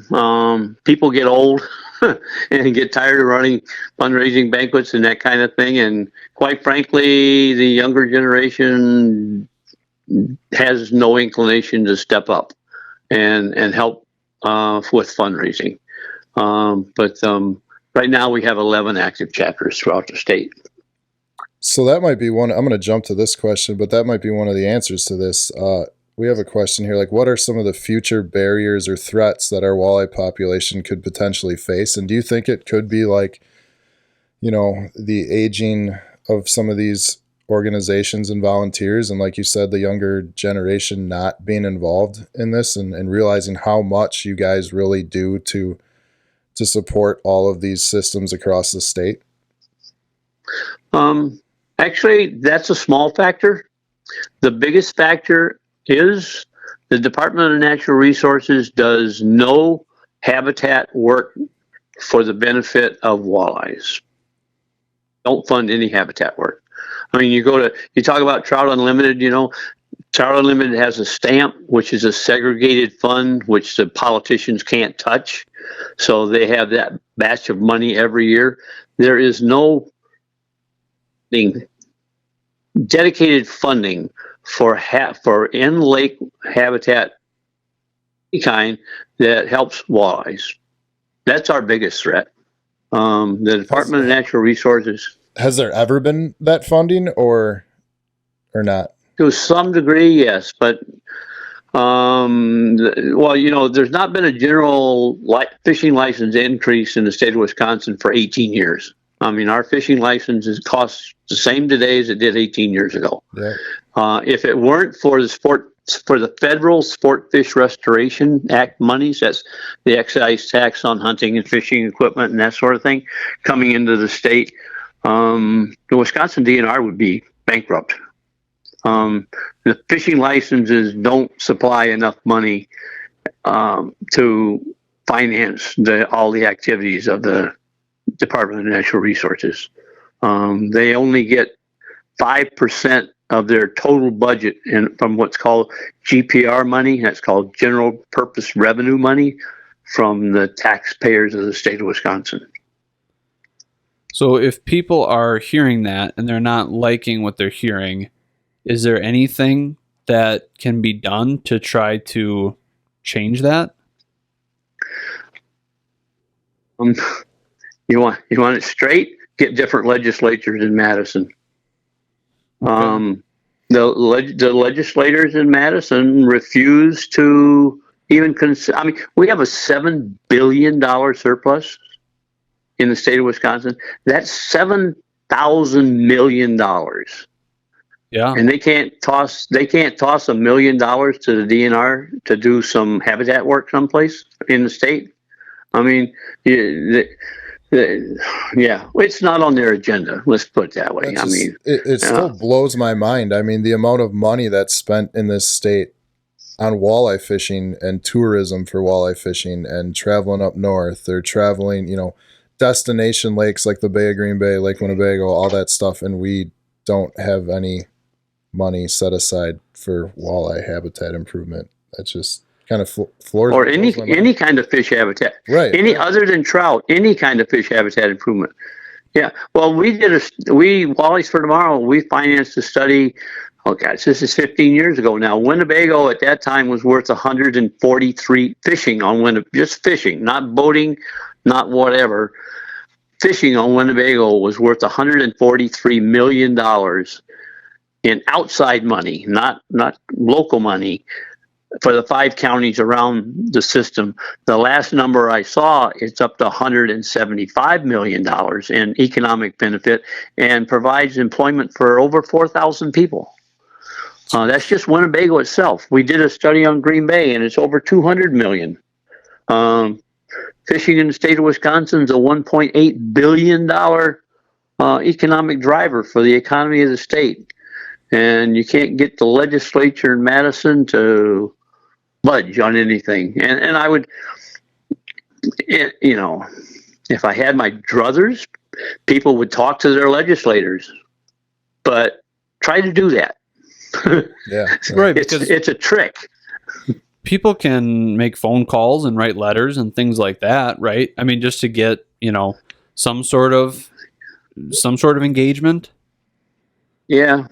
People get old and get tired of running fundraising banquets and that kind of thing. And quite frankly, the younger generation has no inclination to step up and help with fundraising. But right now we have 11 active chapters throughout the state. So that might be one. I'm going to jump to this question, but that might be one of the answers to this. We have a question here, like what are some of the future barriers or threats that our walleye population could potentially face? And do you think it could be like, the aging of some of these organizations and volunteers, and like you said, the younger generation not being involved in this and realizing how much you guys really do to support all of these systems across the state? Actually, that's a small factor. The biggest factor is the Department of Natural Resources does no habitat work for the benefit of walleyes. Don't fund any habitat work. I mean, you talk about Trout Unlimited, Trout Unlimited has a stamp, which is a segregated fund, which the politicians can't touch. So they have that batch of money every year. There is no dedicated funding for in-lake habitat kind that helps walleyes. That's our biggest threat. The Department of Natural Resources. Has there ever been that funding or not? To some degree, yes, but there's not been a general fishing license increase in the state of Wisconsin for 18 years. I mean, our fishing licenses cost the same today as it did 18 years ago. Yeah. If it weren't for the federal Sport Fish Restoration Act monies, that's the excise tax on hunting and fishing equipment and that sort of thing, coming into the state, the Wisconsin DNR would be bankrupt. The fishing licenses don't supply enough money to finance all the activities of the Department of Natural Resources. They only get 5% of their total budget from what's called GPR money. That's called General Purpose Revenue money from the taxpayers of the state of Wisconsin. So if people are hearing that and they're not liking what they're hearing, is there anything that can be done to try to change that? You want it straight? Get different legislatures in Madison. Okay. The legislators in Madison refuse to even consider. I mean, we have a $7 billion surplus in the state of Wisconsin. That's $7,000 million. Yeah, and they can't toss $1 million to the DNR to do some habitat work someplace in the state. I mean, yeah, it's not on their agenda. Let's put it that way. It still blows my mind. I mean, the amount of money that's spent in this state on walleye fishing and tourism for walleye fishing and traveling up north. They're traveling, destination lakes like the Bay of Green Bay, Lake Winnebago, all that stuff, and we don't have any money set aside for walleye habitat improvement. That's just kind of floors or any kind of fish habitat, right? Other than trout, any kind of fish habitat improvement. Yeah. Well, Walleyes For Tomorrow, we financed a study. Oh gosh, this is 15 years ago now. Winnebago at that time was worth 143 fishing on Winnebago, just fishing, not boating, not whatever. Fishing on Winnebago was worth $143 million in outside money, not local money, for the 5 counties around the system. The last number I saw, it's up to $175 million in economic benefit and provides employment for over 4,000 people. That's just Winnebago itself. We did a study on Green Bay, and it's over $200 million. Fishing in the state of Wisconsin is a $1.8 billion economic driver for the economy of the state. And you can't get the legislature in Madison to budge on anything. And I would, if I had my druthers, people would talk to their legislators. But try to do that. Yeah, right. It's a trick. People can make phone calls and write letters and things like that, right? I mean, just to get, some sort of engagement. Yeah.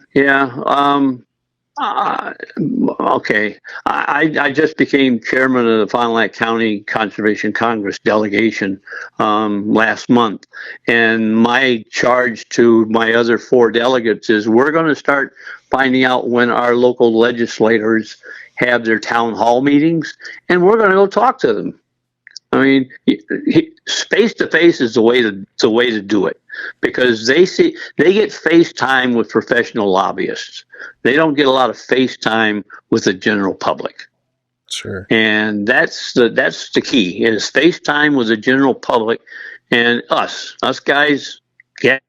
Okay. I just became chairman of the Fond du Lac County Conservation Congress delegation last month. And my charge to my other 4 delegates is we're going to start finding out when our local legislators have their town hall meetings, and we're going to go talk to them. I mean, face to face is the way to do it, because they get face time with professional lobbyists. They don't get a lot of face time with the general public. Sure. And that's the key, is face time with the general public, and us guys get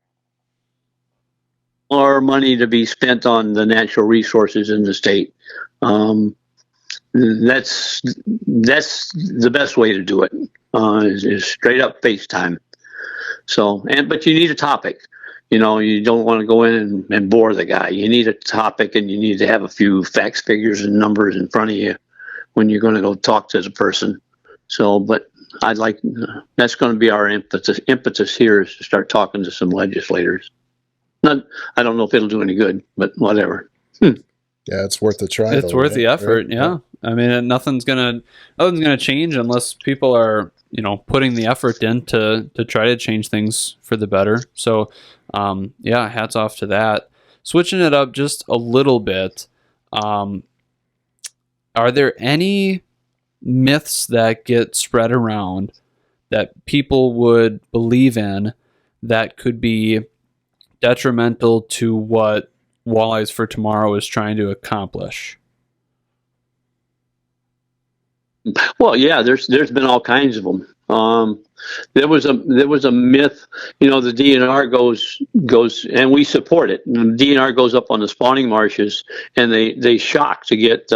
more money to be spent on the natural resources in the state. That's the best way to do it, is straight up FaceTime. So, but you need a topic. You know, you don't want to go in and bore the guy. You need a topic, and you need to have a few facts, figures, and numbers in front of you when you're going to go talk to the person. So, but that's going to be our impetus here, is to start talking to some legislators. I don't know if it'll do any good, but whatever. Yeah, it's worth a try. It's worth the effort. Right? Yeah. I mean, nothing's gonna change unless people are, putting the effort in to try to change things for the better. So, yeah, hats off to that. Switching it up just a little bit, are there any myths that get spread around that people would believe in that could be detrimental to what Walleyes for Tomorrow is trying to accomplish? Well, yeah, there's been all kinds of them. There was a myth, the DNR goes, and we support it. The DNR goes up on the spawning marshes, and they shock to get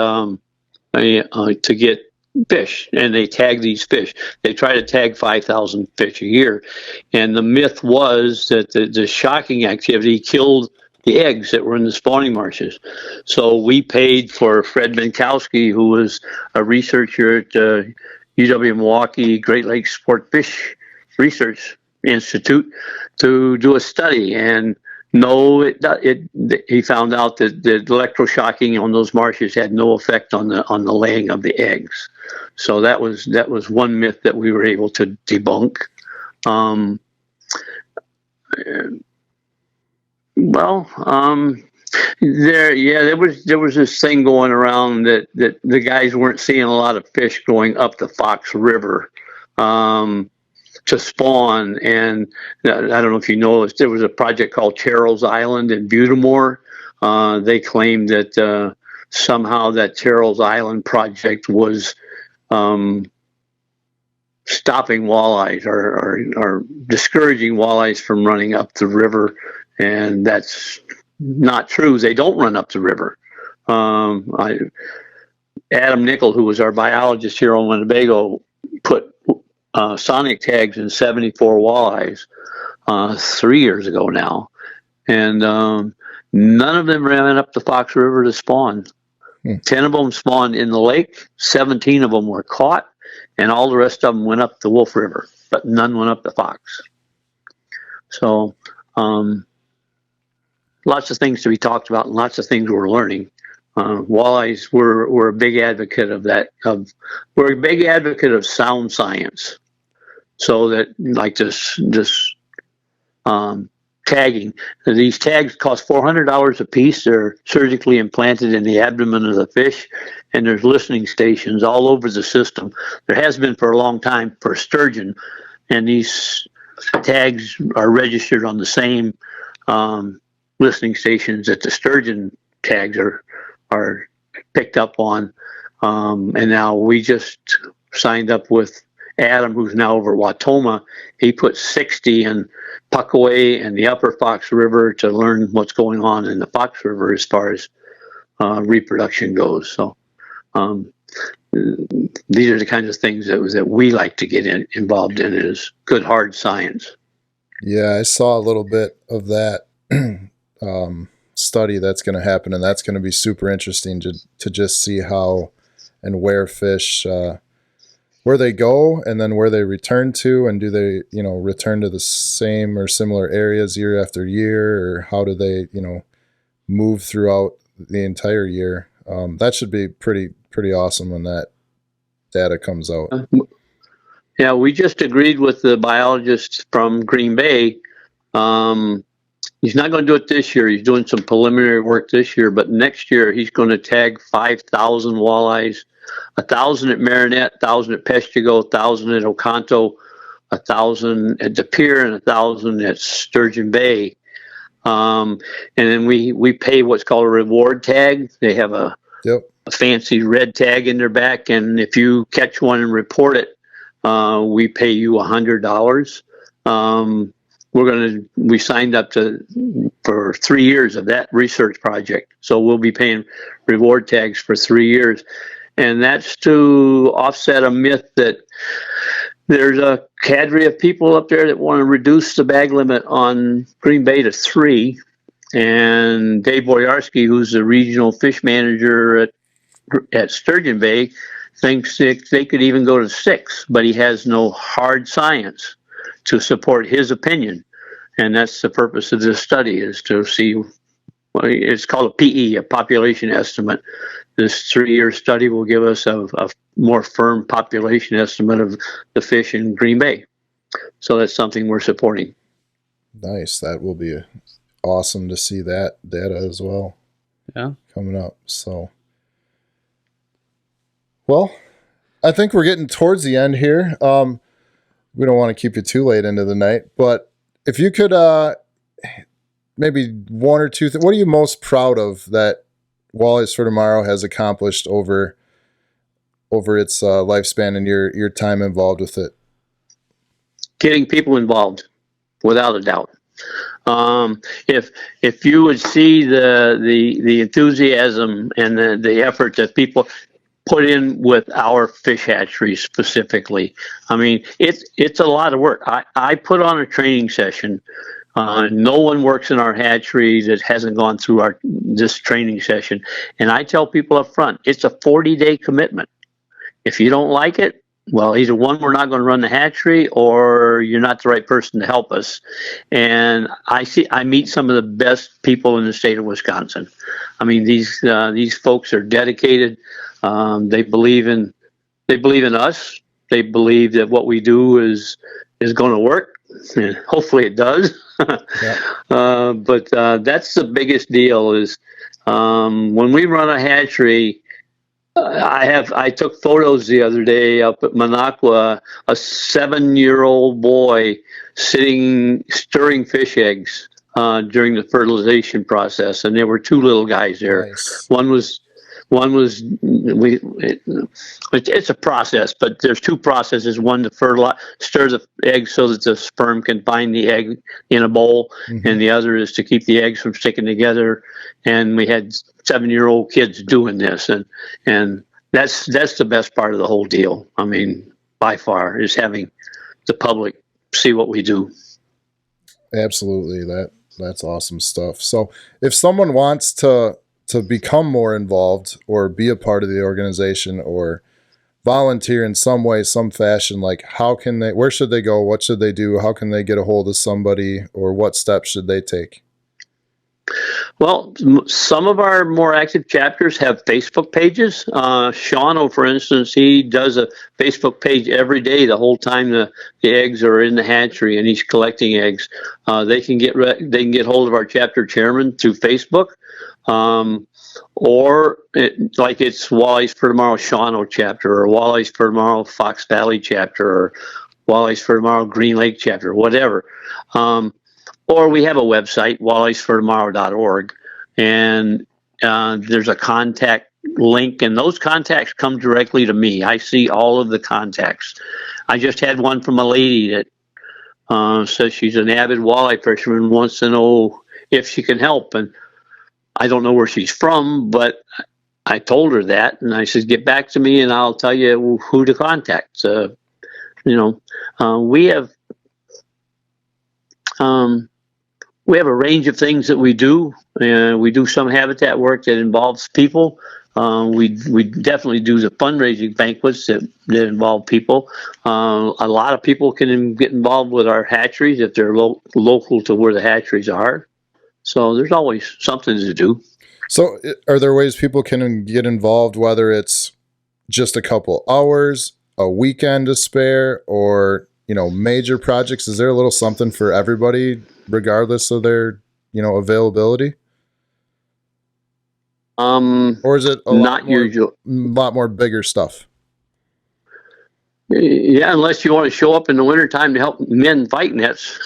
fish, and they tag these fish. They try to tag 5,000 fish a year, and the myth was that the shocking activity killed the eggs that were in the spawning marshes. So we paid for Fred Minkowski, who was a researcher at UW-Milwaukee Great Lakes Sport Fish Research Institute, to do a study. And no, he found out that the electroshocking on those marshes had no effect on the laying of the eggs. So that was one myth that we were able to debunk. There was this thing going around that the guys weren't seeing a lot of fish going up the Fox River to spawn. And I don't know if you know this, there was a project called Cheryl's Island in Butamore. They claimed that somehow that Cheryl's Island project was stopping walleyes or discouraging walleyes from running up the river. And that's not true. They don't run up the river. Adam Nickel, who was our biologist here on Winnebago, put sonic tags in 74 walleyes 3 years ago now, and none of them ran up the Fox River to spawn. 10 of them spawned in the lake, 17 of them were caught, and all the rest of them went up the Wolf River, but none went up the Fox. So lots of things to be talked about, and lots of things we're learning. Walleyes, we're a big advocate of that. We're a big advocate of sound science. So that, like this tagging, these tags cost $400 a piece. They're surgically implanted in the abdomen of the fish, and there's listening stations all over the system. There has been for a long time for sturgeon, and these tags are registered on the same listening stations that the sturgeon tags are picked up on. And now we just signed up with Adam, who's now over at Watoma. He put 60 in Puckaway and the Upper Fox River to learn what's going on in the Fox River as far as reproduction goes. So these are the kinds of things that we like to get involved in, is good hard science. Yeah, I saw a little bit of that study that's going to happen, and that's going to be super interesting to just see how and where fish where they go, and then where they return to, and do they return to the same or similar areas year after year, or how do they move throughout the entire year. That should be pretty awesome when that data comes out. Yeah, we just agreed with the biologist from Green Bay. He's not going to do it this year. He's doing some preliminary work this year, but next year he's going to tag 5,000 walleyes, 1,000 at Marinette, 1,000 at Peshtigo, 1,000 at Oconto, 1,000 at De Pere, and 1,000 at Sturgeon Bay. And then we pay what's called a reward tag. They have a fancy red tag in their back, and if you catch one and report it, we pay you $100. We signed up for 3 years of that research project, so we'll be paying reward tags for 3 years, and that's to offset a myth that there's a cadre of people up there that want to reduce the bag limit on Green Bay to 3, and Dave Boyarsky, who's the regional fish manager at Sturgeon Bay, thinks they could even go to 6, but he has no hard science to support his opinion. And that's the purpose of this study, is to see, well, it's called a PE, a population estimate. This 3-year study will give us a more firm population estimate of the fish in Green Bay. So that's something we're supporting. Nice. That will be awesome to see that data as well. Yeah. Coming up. So, well, I think we're getting towards the end here. We don't want to keep you too late into the night, but if you could maybe one or two what are you most proud of that Walleyes For Tomorrow has accomplished over its lifespan and your time involved with it? Getting people involved, without a doubt. If you would see the enthusiasm and the effort that people put in with our fish hatcheries specifically, I mean, it's a lot of work. I put on a training session. No one works in our hatchery that hasn't gone through this training session, and I tell people up front, it's a 40-day commitment. If you don't like it, well, either one, we're not going to run the hatchery, or you're not the right person to help us. And I meet some of the best people in the state of Wisconsin. I mean, these folks are dedicated. They believe in us. They believe that what we do is going to work, and hopefully it does. Yeah. But that's the biggest deal. Is when we run a hatchery. I took photos the other day up at Minocqua, a 7-year-old boy stirring fish eggs during the fertilization process, and there were 2 little guys there. Nice. It's a process, but there's 2 processes. One to stir the egg so that the sperm can bind the egg in a bowl, and the other is to keep the eggs from sticking together. And we had 7-year-old kids doing this, and that's the best part of the whole deal. I mean, by far, is having the public see what we do. Absolutely, that's awesome stuff. So, if someone wants to become more involved or be a part of the organization or volunteer in some way, some fashion, like where should they go? What should they do? How can they get a hold of somebody, or what steps should they take? Well, some of our more active chapters have Facebook pages. Shawano, for instance, he does a Facebook page every day the whole time the eggs are in the hatchery, and he's collecting eggs. They can get hold of our chapter chairman through Facebook, or it's Walleyes For Tomorrow Shawano chapter, or Walleyes For Tomorrow Fox Valley chapter, or Walleyes For Tomorrow Green Lake chapter, whatever. Or we have a website, walleyesfortomorrow.org, and there's a contact link, and those contacts come directly to me. I see all of the contacts. I just had one from a lady that says she's an avid walleye fisherman, wants to know if she can help, and I don't know where she's from, but I told her that, and I said, get back to me, and I'll tell you who to contact. We have a range of things that we do. We do some habitat work that involves people. We definitely do the fundraising banquets that involve people. A lot of people can get involved with our hatcheries if they're local to where the hatcheries are. So there's always something to do. So are there ways people can get involved, whether it's just a couple hours, a weekend to spare, or, major projects? Is there a little something for everybody, regardless of their, availability? Or is it a Not usual. lot more bigger stuff? Yeah, unless you want to show up in the wintertime to help men fight nets.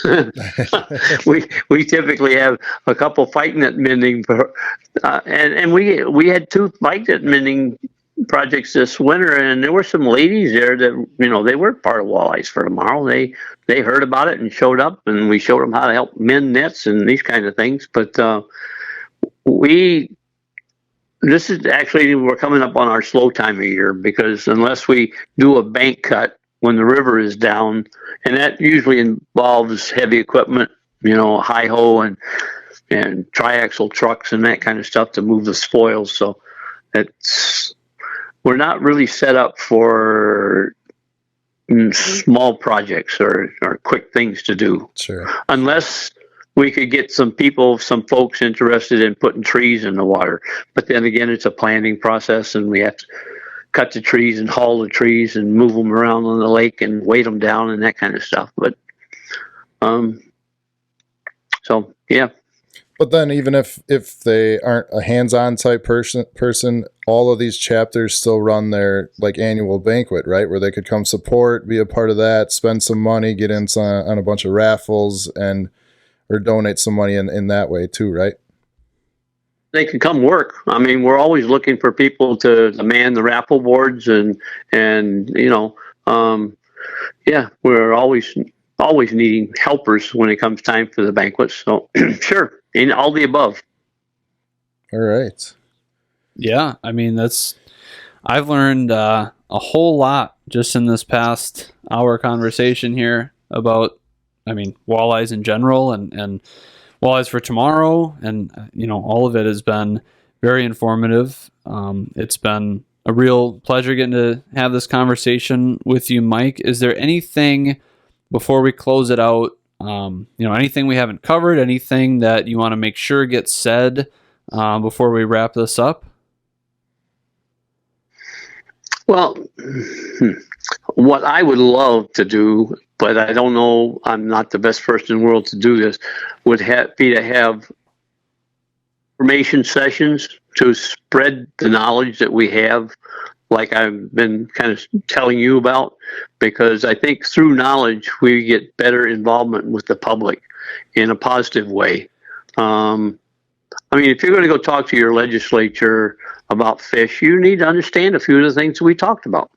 we typically have a couple fight net mending, and we had 2 fight net mending projects this winter, and there were some ladies there that they weren't part of Walleyes for Tomorrow. They heard about it and showed up, and we showed them how to help mend nets and these kind of things. But this is actually, we're coming up on our slow time of year, because unless we do a bank cut when the river is down, and that usually involves heavy equipment, high ho and triaxle trucks and that kind of stuff to move the spoils. So we're not really set up for small projects or quick things to do. Sure. Unless we could get some folks interested in putting trees in the water. But then again, it's a planning process, and we have to cut the trees and haul the trees and move them around on the lake and weight them down and that kind of stuff. But, so, yeah. But then even if they aren't a hands-on type person, all of these chapters still run their annual banquet, right? Where they could come support, be a part of that, spend some money, get in on a bunch of raffles, or donate some money in that way too, right? They can come work. I mean, we're always looking for people to man the raffle boards and yeah, we're always needing helpers when it comes time for the banquets. So sure, in all the above. All right. Yeah, I mean, I've learned a whole lot just in this past hour conversation here about, walleyes in general and Walleyes for Tomorrow, and all of it has been very informative. It's been a real pleasure getting to have this conversation with you, Mike. Is there anything before we close it out, anything we haven't covered, anything that you want to make sure gets said before we wrap this up? Well, what I would love to do, but I don't know, I'm not the best person in the world to do this, would be to have information sessions to spread the knowledge that we have, like I've been kind of telling you about, because I think through knowledge we get better involvement with the public in a positive way. If you're going to go talk to your legislature about fish, you need to understand a few of the things we talked about.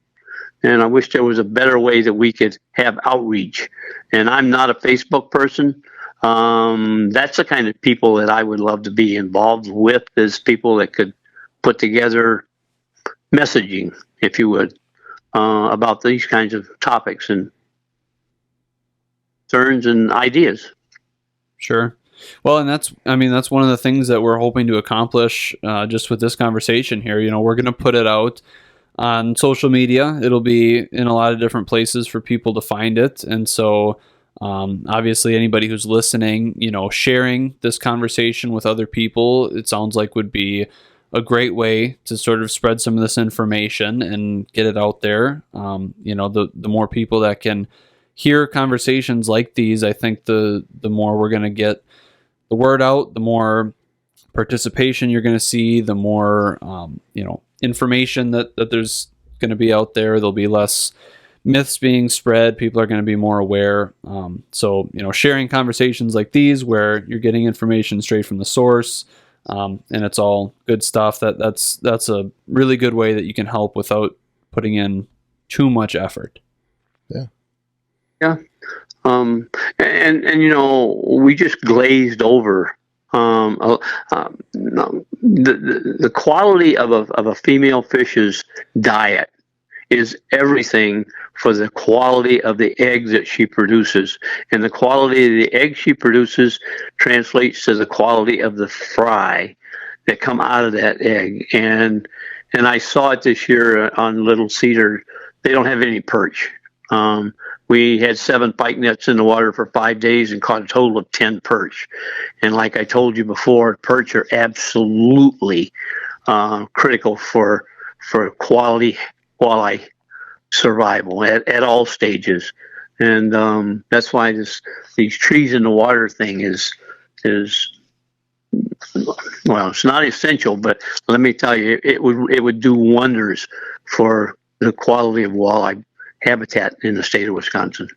And I wish there was a better way that we could have outreach. And I'm not a Facebook person. That's the kind of people that I would love to be involved with, is people that could put together messaging, if you would, about these kinds of topics and concerns and ideas. Sure. Well, and that's one of the things that we're hoping to accomplish just with this conversation here. We're going to put it out on social media. It'll be in a lot of different places for people to find it. And so obviously anybody who's listening, sharing this conversation with other people, it sounds like would be a great way to sort of spread some of this information and get it out there. The more people that can hear conversations like these, I think the more we're going to get the word out, the more participation you're going to see, the more, information that there's going to be out there. There'll be less myths being spread. People are going to be more aware. So, sharing conversations like these where you're getting information straight from the source, and it's all good stuff, that's a really good way that you can help without putting in too much effort. Yeah. Yeah. And we just glazed over the quality of a female fish's diet is everything for the quality of the eggs that she produces, and the quality of the eggs she produces translates to the quality of the fry that come out of that egg. And I saw it this year on Little Cedar. They don't have any perch. We had 7 pike nets in the water for 5 days and caught a total of 10 perch. And like I told you before, perch are absolutely critical for quality walleye survival at all stages. And that's why these trees in the water thing is well, it's not essential, but let me tell you, it would do wonders for the quality of walleye habitat in the state of Wisconsin.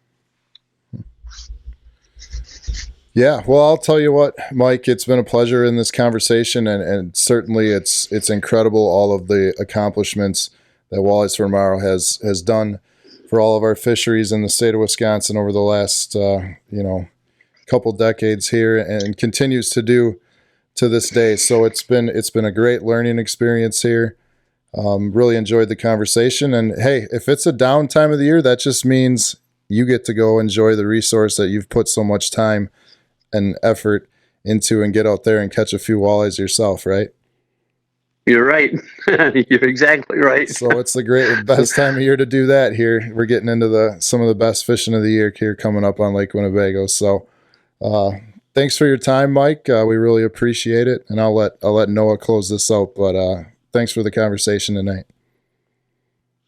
Yeah, well, I'll tell you what, Mike, it's been a pleasure in this conversation, and certainly it's incredible all of the accomplishments that Walleyes For Tomorrow has done for all of our fisheries in the state of Wisconsin over the last couple decades here, and continues to do to this day. So it's been a great learning experience here. Really enjoyed the conversation, and hey, if it's a down time of the year, that just means you get to go enjoy the resource that you've put so much time and effort into, and get out there and catch a few walleyes yourself, right? You're right. You're exactly right. So it's the best time of year to do that here. We're getting into some of the best fishing of the year here coming up on Lake Winnebago. So thanks for your time, Mike. We really appreciate it. And I'll let Noah close this out, but thanks for the conversation tonight.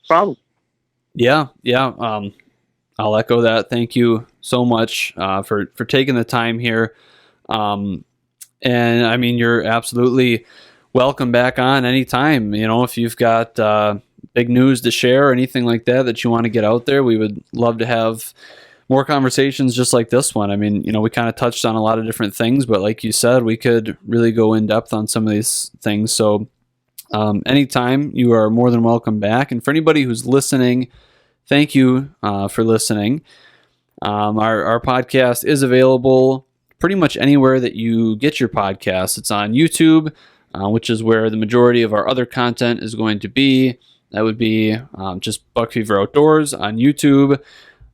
Problem. Yeah. I'll echo that. Thank you so much for taking the time here. And I mean, you're absolutely welcome back on anytime. If you've got big news to share or anything like that you want to get out there, we would love to have more conversations just like this one. I mean, we kind of touched on a lot of different things, but like you said, we could really go in depth on some of these things. So anytime, you are more than welcome back. And for anybody who's listening, thank you for listening. Our podcast is available pretty much anywhere that you get your podcasts. It's on YouTube, which is where the majority of our other content is going to be. That would be just Buck Fever Outdoors on YouTube.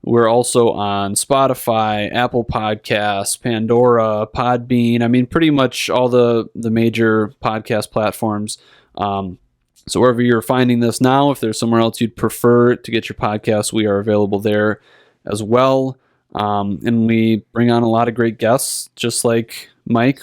We're also on Spotify, Apple Podcasts, Pandora, Podbean. I mean, pretty much all the major podcast platforms. So wherever you're finding this now, if there's somewhere else you'd prefer to get your podcast, we are available there as well. And we bring on a lot of great guests, just like Mike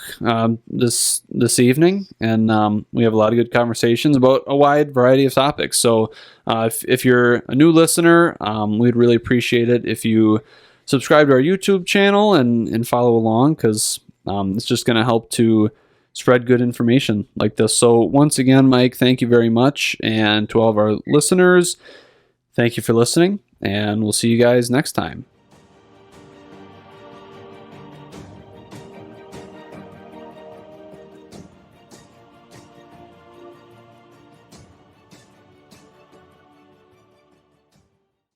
this evening. And we have a lot of good conversations about a wide variety of topics. So if you're a new listener, we'd really appreciate it if you subscribe to our YouTube channel and follow along, because it's just going to help to spread good information like this. So once again, Mike, thank you very much. And to all of our listeners, thank you for listening, and we'll see you guys next time.